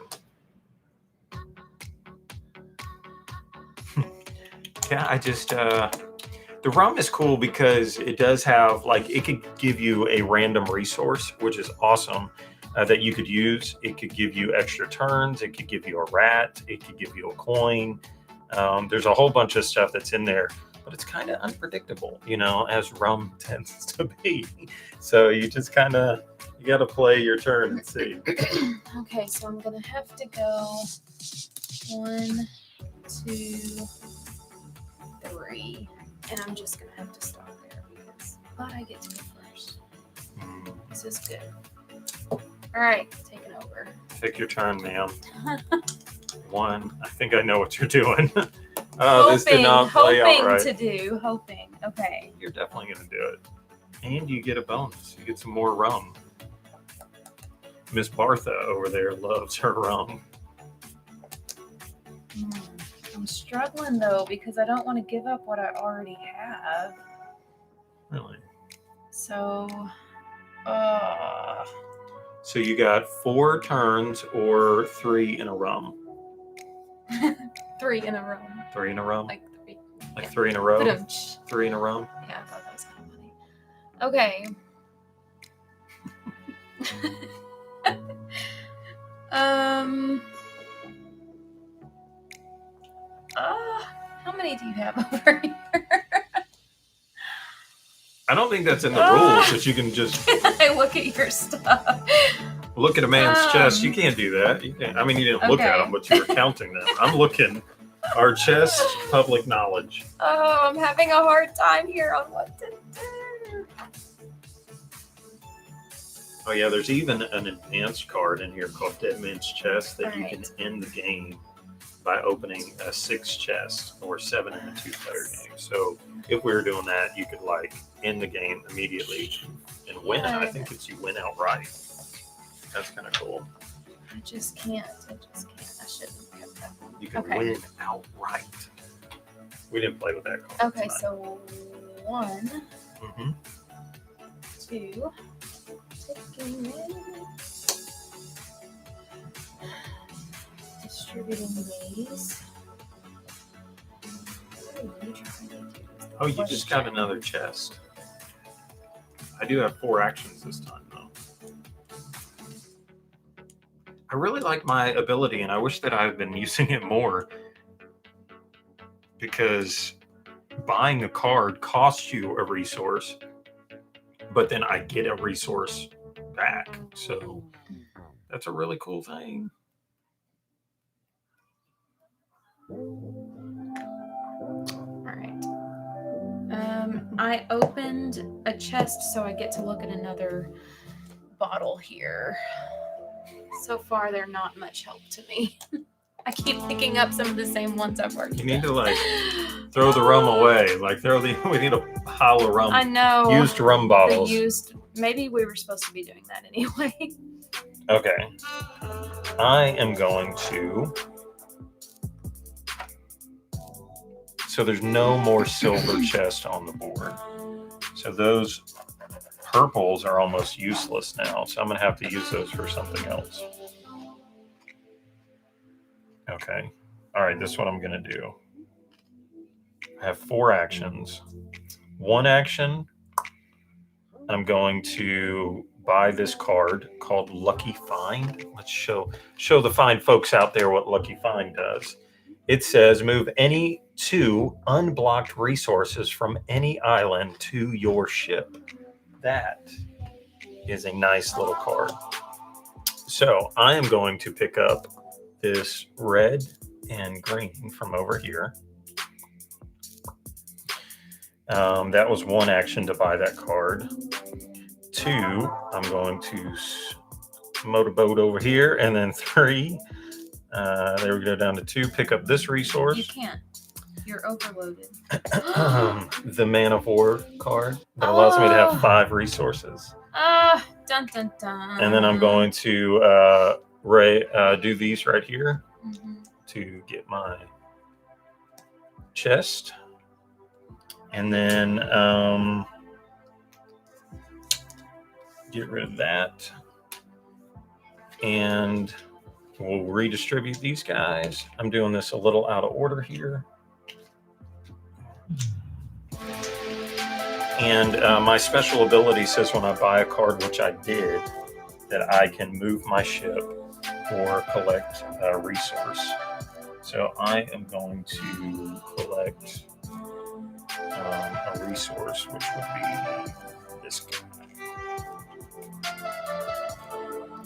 Yeah, I just the rum is cool because it does have, like, it could give you a random resource, which is awesome, that you could use. It could give you extra turns. It could give you a rat. It could give you a coin. There's a whole bunch of stuff that's in there, but it's kind of unpredictable, as rum tends to be. So you just kind of, you got to play your turn and see. Okay, so I'm gonna have to go 1, 2, 3, and I'm just gonna have to stop there because I get to go first. This is good. All right, taking over. Take your turn, ma'am. 1. I think I know what you're doing. This did not play out right. Hoping. Okay. You're definitely gonna do it, and you get a bonus. You get some more rum. Miss Bartha over there loves her rum. I'm struggling though because I don't want to give up what I already have. Really? So, So you got 4 turns or 3 in a rum. 3 in a row. 3 in a row? Like 3. Like 3 in a row? Ba-dum-tsh. 3 in a row? Yeah, I thought that was kind of funny. Okay. How many do you have over here? I don't think that's in the rules that you can just I look at your stuff. look at a man's chest. You can't do that. You can't. I mean, you didn't look at them, but you were counting them. I'm looking. Our chest, public knowledge. Oh, I'm having a hard time here on what to do. Oh yeah, there's even an advanced card in here called Dead Man's Chest that you can end the game by opening a 6 chest or 7 in a 2-player game. So if we were doing that, you could like end the game immediately and win. I think it's you win outright. That's kind of cool. I just can't. I shouldn't have kept that one. You can win outright. We didn't play with that card. Okay, so 1, 2. Taking in. Distributing these. Oh, you just got another chest. I do have 4 actions this time, though. I really like my ability, and I wish that I've been using it more, because buying a card costs you a resource, but then I get a resource back. So that's a really cool thing. All right. I opened a chest, so I get to look at another bottle here. So far, they're not much help to me. I keep picking up some of the same ones I've already You need to done. like throw the rum away. Like we need a pile of rum. I know. Used rum bottles. Maybe we were supposed to be doing that anyway. Okay. I am going to. So there's no more silver chest on the board. So those purples are almost useless now. So I'm going to have to use those for something else. Okay. All right. This is what I'm going to do. I have 4 actions. 1 action, I'm going to buy this card called Lucky Find. Let's show the fine folks out there what Lucky Find does. It says move any 2 unblocked resources from any island to your ship. That is a nice little card. So I am going to pick up this red and green from over here. That was 1 action to buy that card. 2, I'm going to motorboat over here, and then 3, there we go, down to 2, pick up this resource. You can't. You're overloaded. The Man of War card that allows me to have 5 resources. Dun dun dun. And then I'm going to do these right here to get my chest. And then get rid of that. And we'll redistribute these guys. I'm doing this a little out of order here. And my special ability says when I buy a card, which I did, that I can move my ship or collect a resource. So I am going to collect a resource, which would be this guy,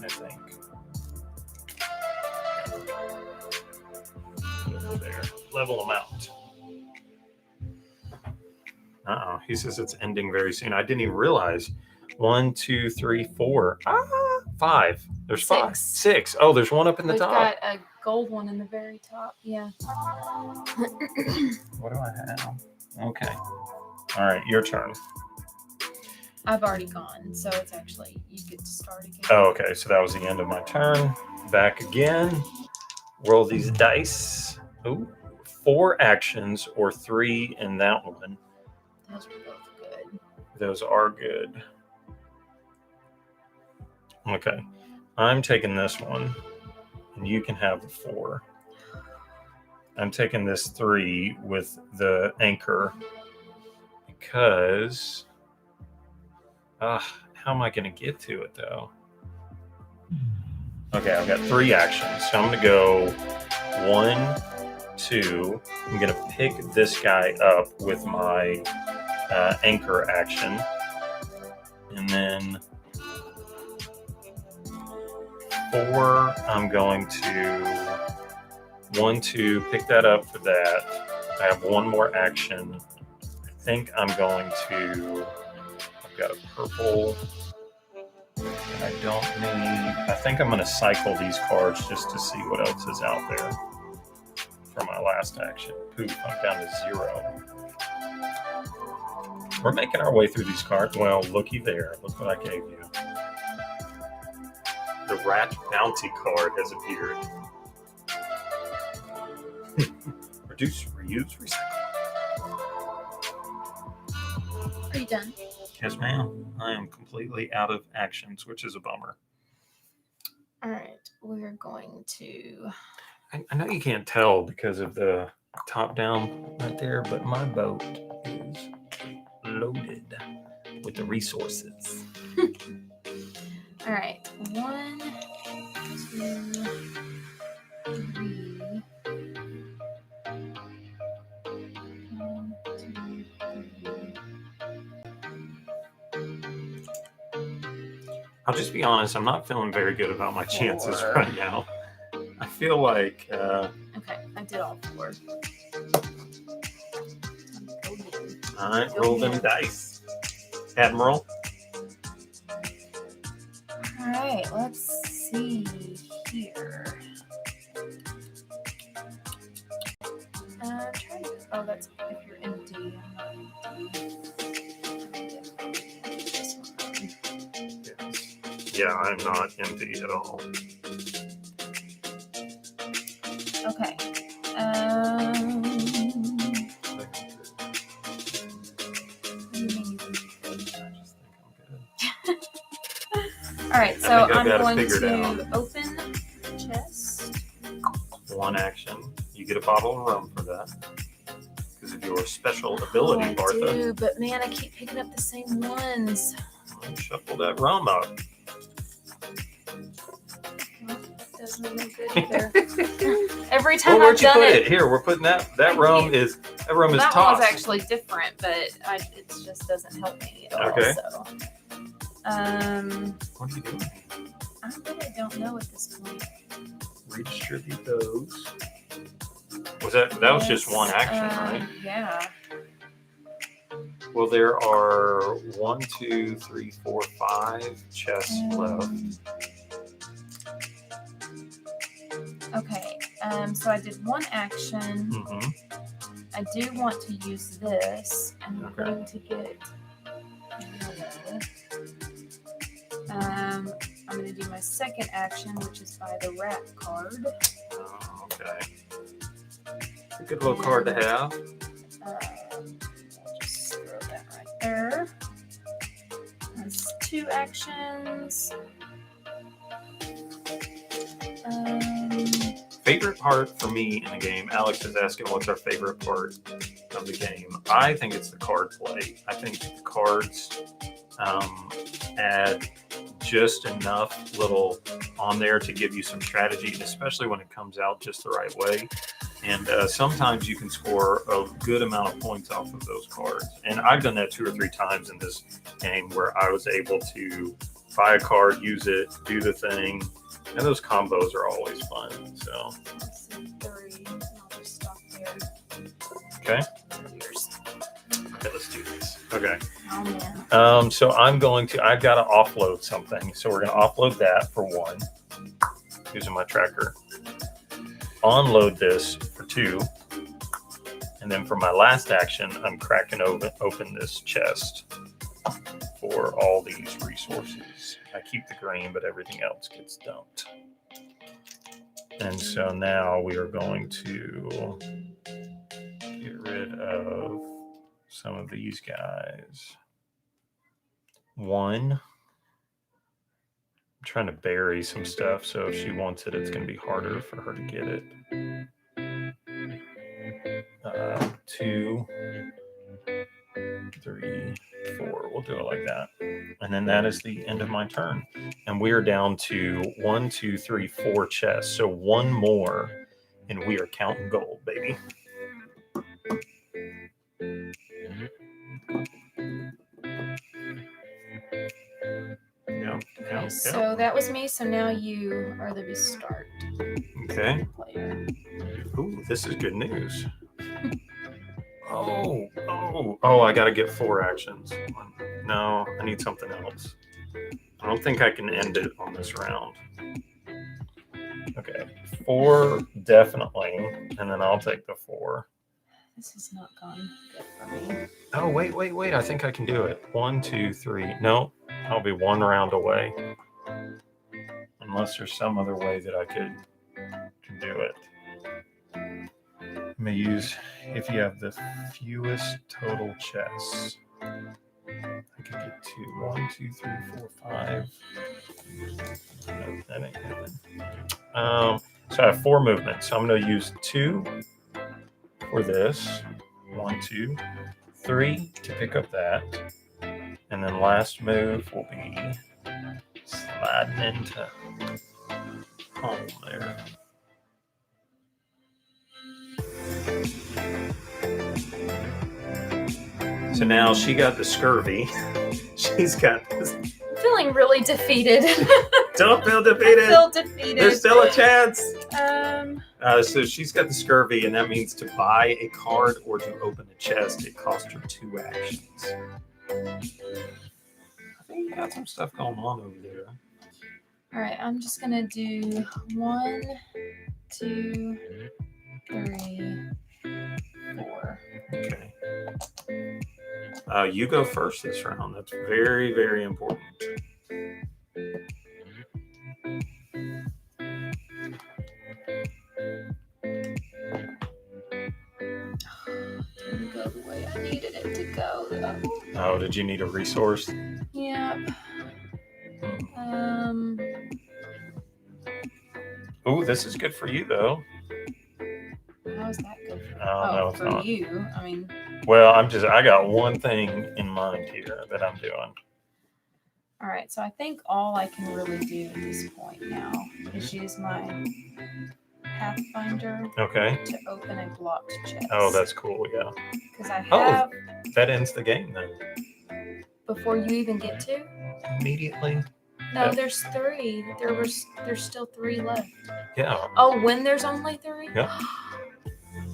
I think. Over there. Level them out. He says it's ending very soon. I didn't even realize. 1, 2, 3, 4. 5. There's 5. 6. Oh, there's one up in the top. We've got a gold one in the very top. Yeah. What do I have? Okay. All right, your turn. I've already gone, so it's actually, you get to start again. Oh, okay. So that was the end of my turn. Back again. Roll these dice. Ooh, 4 actions or 3 in that one. Those are both good. Those are good. Okay. I'm taking this one, and you can have the 4. I'm taking this 3 with the anchor because how am I going to get to it though? Okay, I've got 3 actions. So I'm going to go 1, 2. I'm going to pick this guy up with my anchor action. And then 4, I'm going to 1, 2, pick that up for that. I have 1 more action. I think I'm going to, I've got a purple. And I don't need, I think I'm going to cycle these cards just to see what else is out there for my last action. Poof, I'm down to 0. We're making our way through these cards. Well, looky there. Look what I gave you. The Rat Bounty card has appeared. Reduce, reuse, recycle. Are you done? Yes, ma'am. I am completely out of actions, which is a bummer. All right, we're going to... I know you can't tell because of the top down right there, but my boat is loaded with the resources. All right, 1, 2, 3. 1, 2, 3. I'll just be honest, I'm not feeling very good about my chances right now. I feel like... Okay, I did all 4. All right, roll them dice. Admiral. All right, let's see here. Yeah, I'm not empty at all. Okay. All right, so I think I've I'm got it going figured to out. open the chest. One action. You get a bottle of rum for that. Because of your special ability, I Martha. do, but man, I keep picking up the same ones. Shuffle that rum up. Well, that doesn't look good either. Every time Well, where'd I've you done put it, it? Here, we're putting that. That rum is that one was tossed. actually different, but it just doesn't help me at all. Okay. So, What are you doing? I really don't know at this point. Redistribute those. That was just one action, right? Yeah. Well, there are 1, 2, 3, 4, 5 chests left. Okay. So I did one action. Mm-hmm. I do want to use this. I'm Okay. going to get another. I'm going to do my second action, which is buy the rat card. Oh, okay. A good little card to have. I'll just throw that right there. That's 2 actions. Favorite part for me in the game, Alex is asking what's our favorite part of the game. I think it's the card play. I think the cards add just enough little on there to give you some strategy, especially when it comes out just the right way. And sometimes you can score a good amount of points off of those cards. And I've done that 2 or 3 times in this game where I was able to buy a card, use it, do the thing. And those combos are always fun. So Let's see, 3. I'll just stop there. Okay. Yours. Okay, let's do this. Okay. Oh man. So I've got to offload something. So we're going to offload that for 1, using my tracker. Unload this for 2. And then for my last action, I'm cracking open this chest for all these resources. I keep the green, but everything else gets dumped. And so now we are going to get rid of some of these guys. 1. I'm trying to bury some stuff, so if she wants it, it's going to be harder for her to get it. 2, 3, 4. We'll do it like that. And then that is the end of my turn. And we are down to 1, 2, 3, 4 chests. So 1 more, and we are counting gold, baby. Yeah. So that was me. So now you are the start Okay. player. Ooh, this is good news. Oh, I got to get 4 actions. No, I need something else. I don't think I can end it on this round. Okay, 4 definitely, and then I'll take the 4. This has not gone good for me. Oh, wait. I think I can do it. 1, 2, 3. No, I'll be 1 round away. Unless there's some other way that I could do it. I'm going to use, if you have the fewest total chests, I could get 2. 1, 2, 3, 4, 5. No, that ain't happening. So I have 4 movements. So I'm going to use 2 for this. 1, 2, 3 to pick up that. And then last move will be sliding into home there. So now she got the scurvy. She's got this. I'm feeling really defeated. Don't feel I defeated. feel defeated. There's still a chance. So she's got the scurvy, and that means to buy a card or to open a chest, it costs her 2 actions. I think you got some stuff going on over there. All right, I'm just gonna do 1, 2, 3, 4. Okay. You go first this round. That's very, very important. needed it to go though. Oh, did you need a resource? Yep. Oh, this is good for you though. How is that good for you? Oh, no, it's for not. you. I mean, Well, I got one thing in mind here that I'm doing. all right, so I think all I can really do at this point now is use my Pathfinder Okay. to open a blocked chest. Oh, that's cool. Yeah. Because I have. That ends the game then. Before you even get to? Immediately. No, there's 3. There's still 3 left. Yeah. Oh, when there's only 3? Yeah.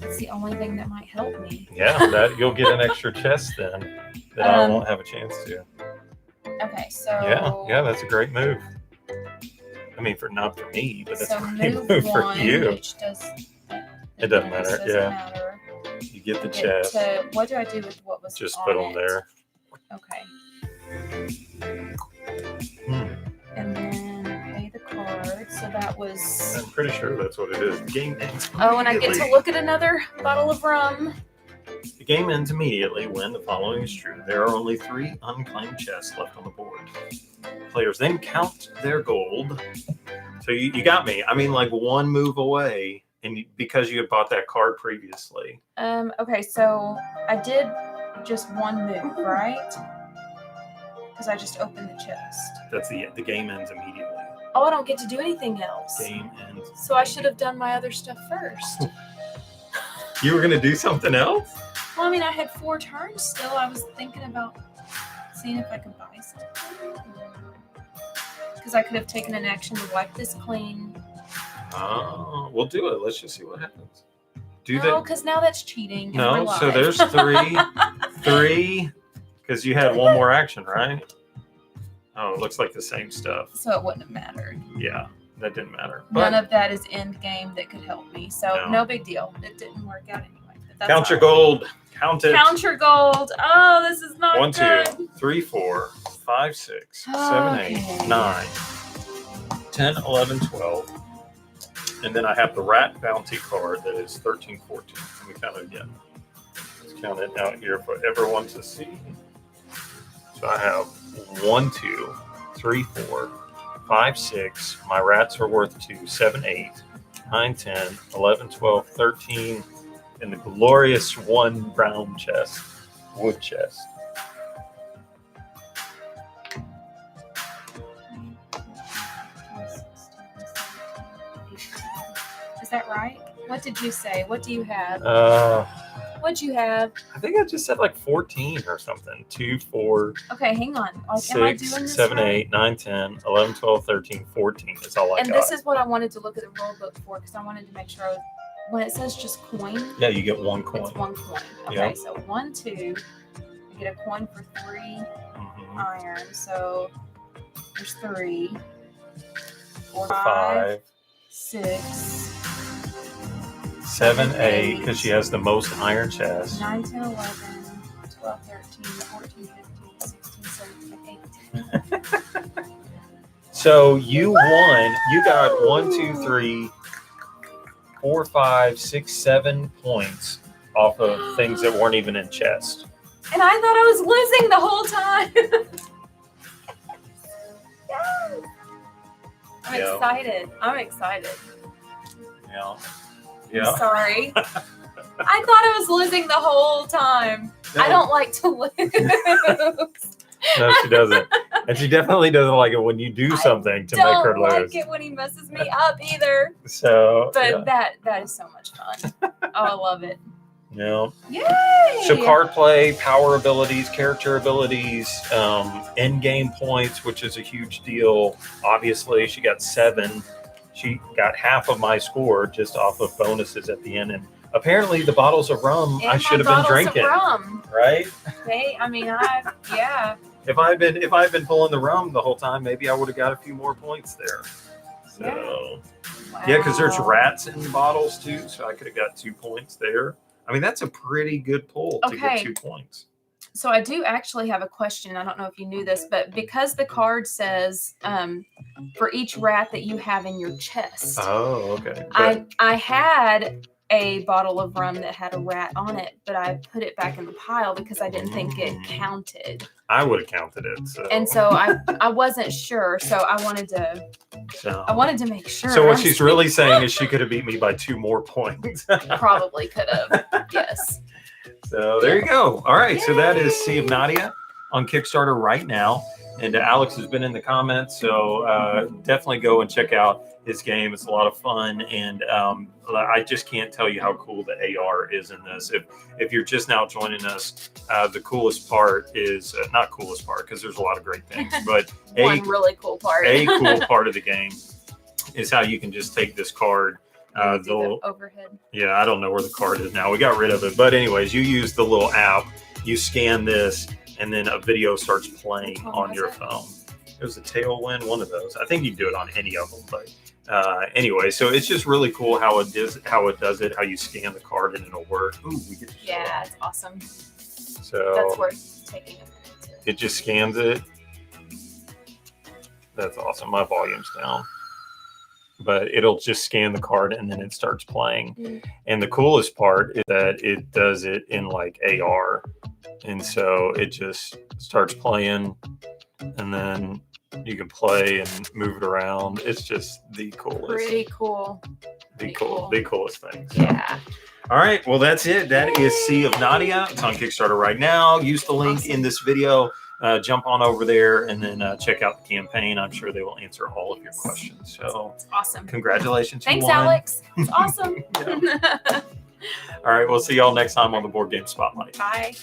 That's the only thing that might help me. Yeah, that you'll get an extra chest then that I won't have a chance to. Okay, so yeah, that's a great move. I mean, not for me, but that's so a great move move for 1, you. which does It doesn't matter. doesn't matter. You get the Get chest. what do I do with what was Just on put them it? there. Okay. And then pay the card. So that was. I'm pretty sure that's what it is. The game ends. Oh, and I get to look at another bottle of rum. The game ends immediately when the following is true. There are only 3 unclaimed chests left on the board. Players then count their gold. So you got me. I mean, like one move away, and because you had bought that card previously. Okay, so I did just one move, right? Because I just opened the chest. That's the game ends immediately. Oh, I don't get to do anything else. Game ends. So I should have done my other stuff first. You were gonna do something else? Well, I mean, I had 4 turns still. I was thinking about seeing if I could buy something. Because I could have taken an action to wipe this clean. Oh, we'll do it. Let's just see what happens. No, because now that's cheating. No, so there's 3, because you had one more action, right? Oh, it looks like the same stuff. So it wouldn't have mattered. Yeah, that didn't matter. None of that is end game that could help me. So no big deal. It didn't work out anyway. Count your gold. Count it. Count your gold. Oh, this is not 1, good. 2, 3, 4, 5, 6, 7, 8, 9, 10, 11, 12. And then I have the rat bounty card that is 13, 14. Let me count it again. Let's count it out here for everyone to see. So I have 1, 2, 3, 4, 5, 6. My rats are worth 2, 7, 8, 9, 10, 11, 12, 13. And the glorious 1 brown chest, wood chest. Is that right? What did you say? What do you have? What'd you have? I think I just said like 14 or something. 2, 4, Okay, hang on. Like, 6, am I doing this 7, right? 8, 9, 10, 11, 12, 13, 14. That's all I got. And this is what I wanted to look at the rule book for, because I wanted to make sure when it says just coin. Yeah, you get 1 coin. It's 1 coin. Okay, Yeah. so 1, 2. I get a coin for 3 iron. So there's 3, 4, 5, 6. 7, 8, because she has the most iron chest. 9, 10, 11, 12, 13, 14, 15, 16, 17, 18. So you won. You got 1, 2, 3, 4, 5, 6, 7 points off of things that weren't even in chest. And I thought I was losing the whole time. Yes. I'm excited. I'm excited. Yeah. I'm sorry. I thought I was losing the whole time. No. I don't like to lose. No, she doesn't. And she definitely doesn't like it when you do something to make her lose. I don't like it when he messes me up either. So, but that is so much fun. Oh, I love it. Yeah. Yay! So card play, power abilities, character abilities, end game points, which is a huge deal. Obviously, she got 7. She got half of my score just off of bonuses at the end. And apparently the bottles of rum and I should have been drinking. Rum. Right? Okay, I mean, yeah. If I'd been pulling the rum the whole time, maybe I would have got a few more points there. So yeah, because there's rats in the bottles too, so I could have got 2 points there. I mean, that's a pretty good pull to get 2 points. So I do actually have a question. I don't know if you knew this, but because the card says for each rat that you have in your chest. Oh, okay. I had a bottle of rum that had a rat on it, but I put it back in the pile because I didn't think it counted. I would have counted it. So. And so I wasn't sure, so I wanted to make sure. So what she's really saying is she could have beat me by 2 more points. Probably could have. Yes. So there you go. All right. Yay! So that is Sea of Nadia on Kickstarter right now. And Alex has been in the comments, so definitely go and check out his game. It's a lot of fun, and I just can't tell you how cool the AR is in this. If you're just now joining us, the coolest part is not coolest part because there's a lot of great things, but one really cool part. A cool part of the game is how you can just take this card. The overhead. Yeah, I don't know where the card is now. We got rid of it, but anyways, you use the little app. You scan this. And then a video starts playing on your phone. It was a Tailwind, one of those. I think you do it on any of them, but anyway, so it's just really cool how it does it, how you scan the card and it'll work. Ooh, we get to yeah, it's awesome. So that's worth taking a minute to. It just scans it. That's awesome. My volume's down. But it'll just scan the card and then it starts playing. Mm. And the coolest part is that it does it in like AR. And so it just starts playing and then you can play and move it around. It's just the coolest. Pretty cool. The coolest thing. So. Yeah. All right. Well, that's it. That is Sea of Nadia. It's on Kickstarter right now. Use the link in this video. Jump on over there and then check out the campaign. I'm sure they will answer all of your questions. So it's awesome. Congratulations. Thanks, Alex. It's awesome. All right. We'll see y'all next time on the Board Game Spotlight. Bye.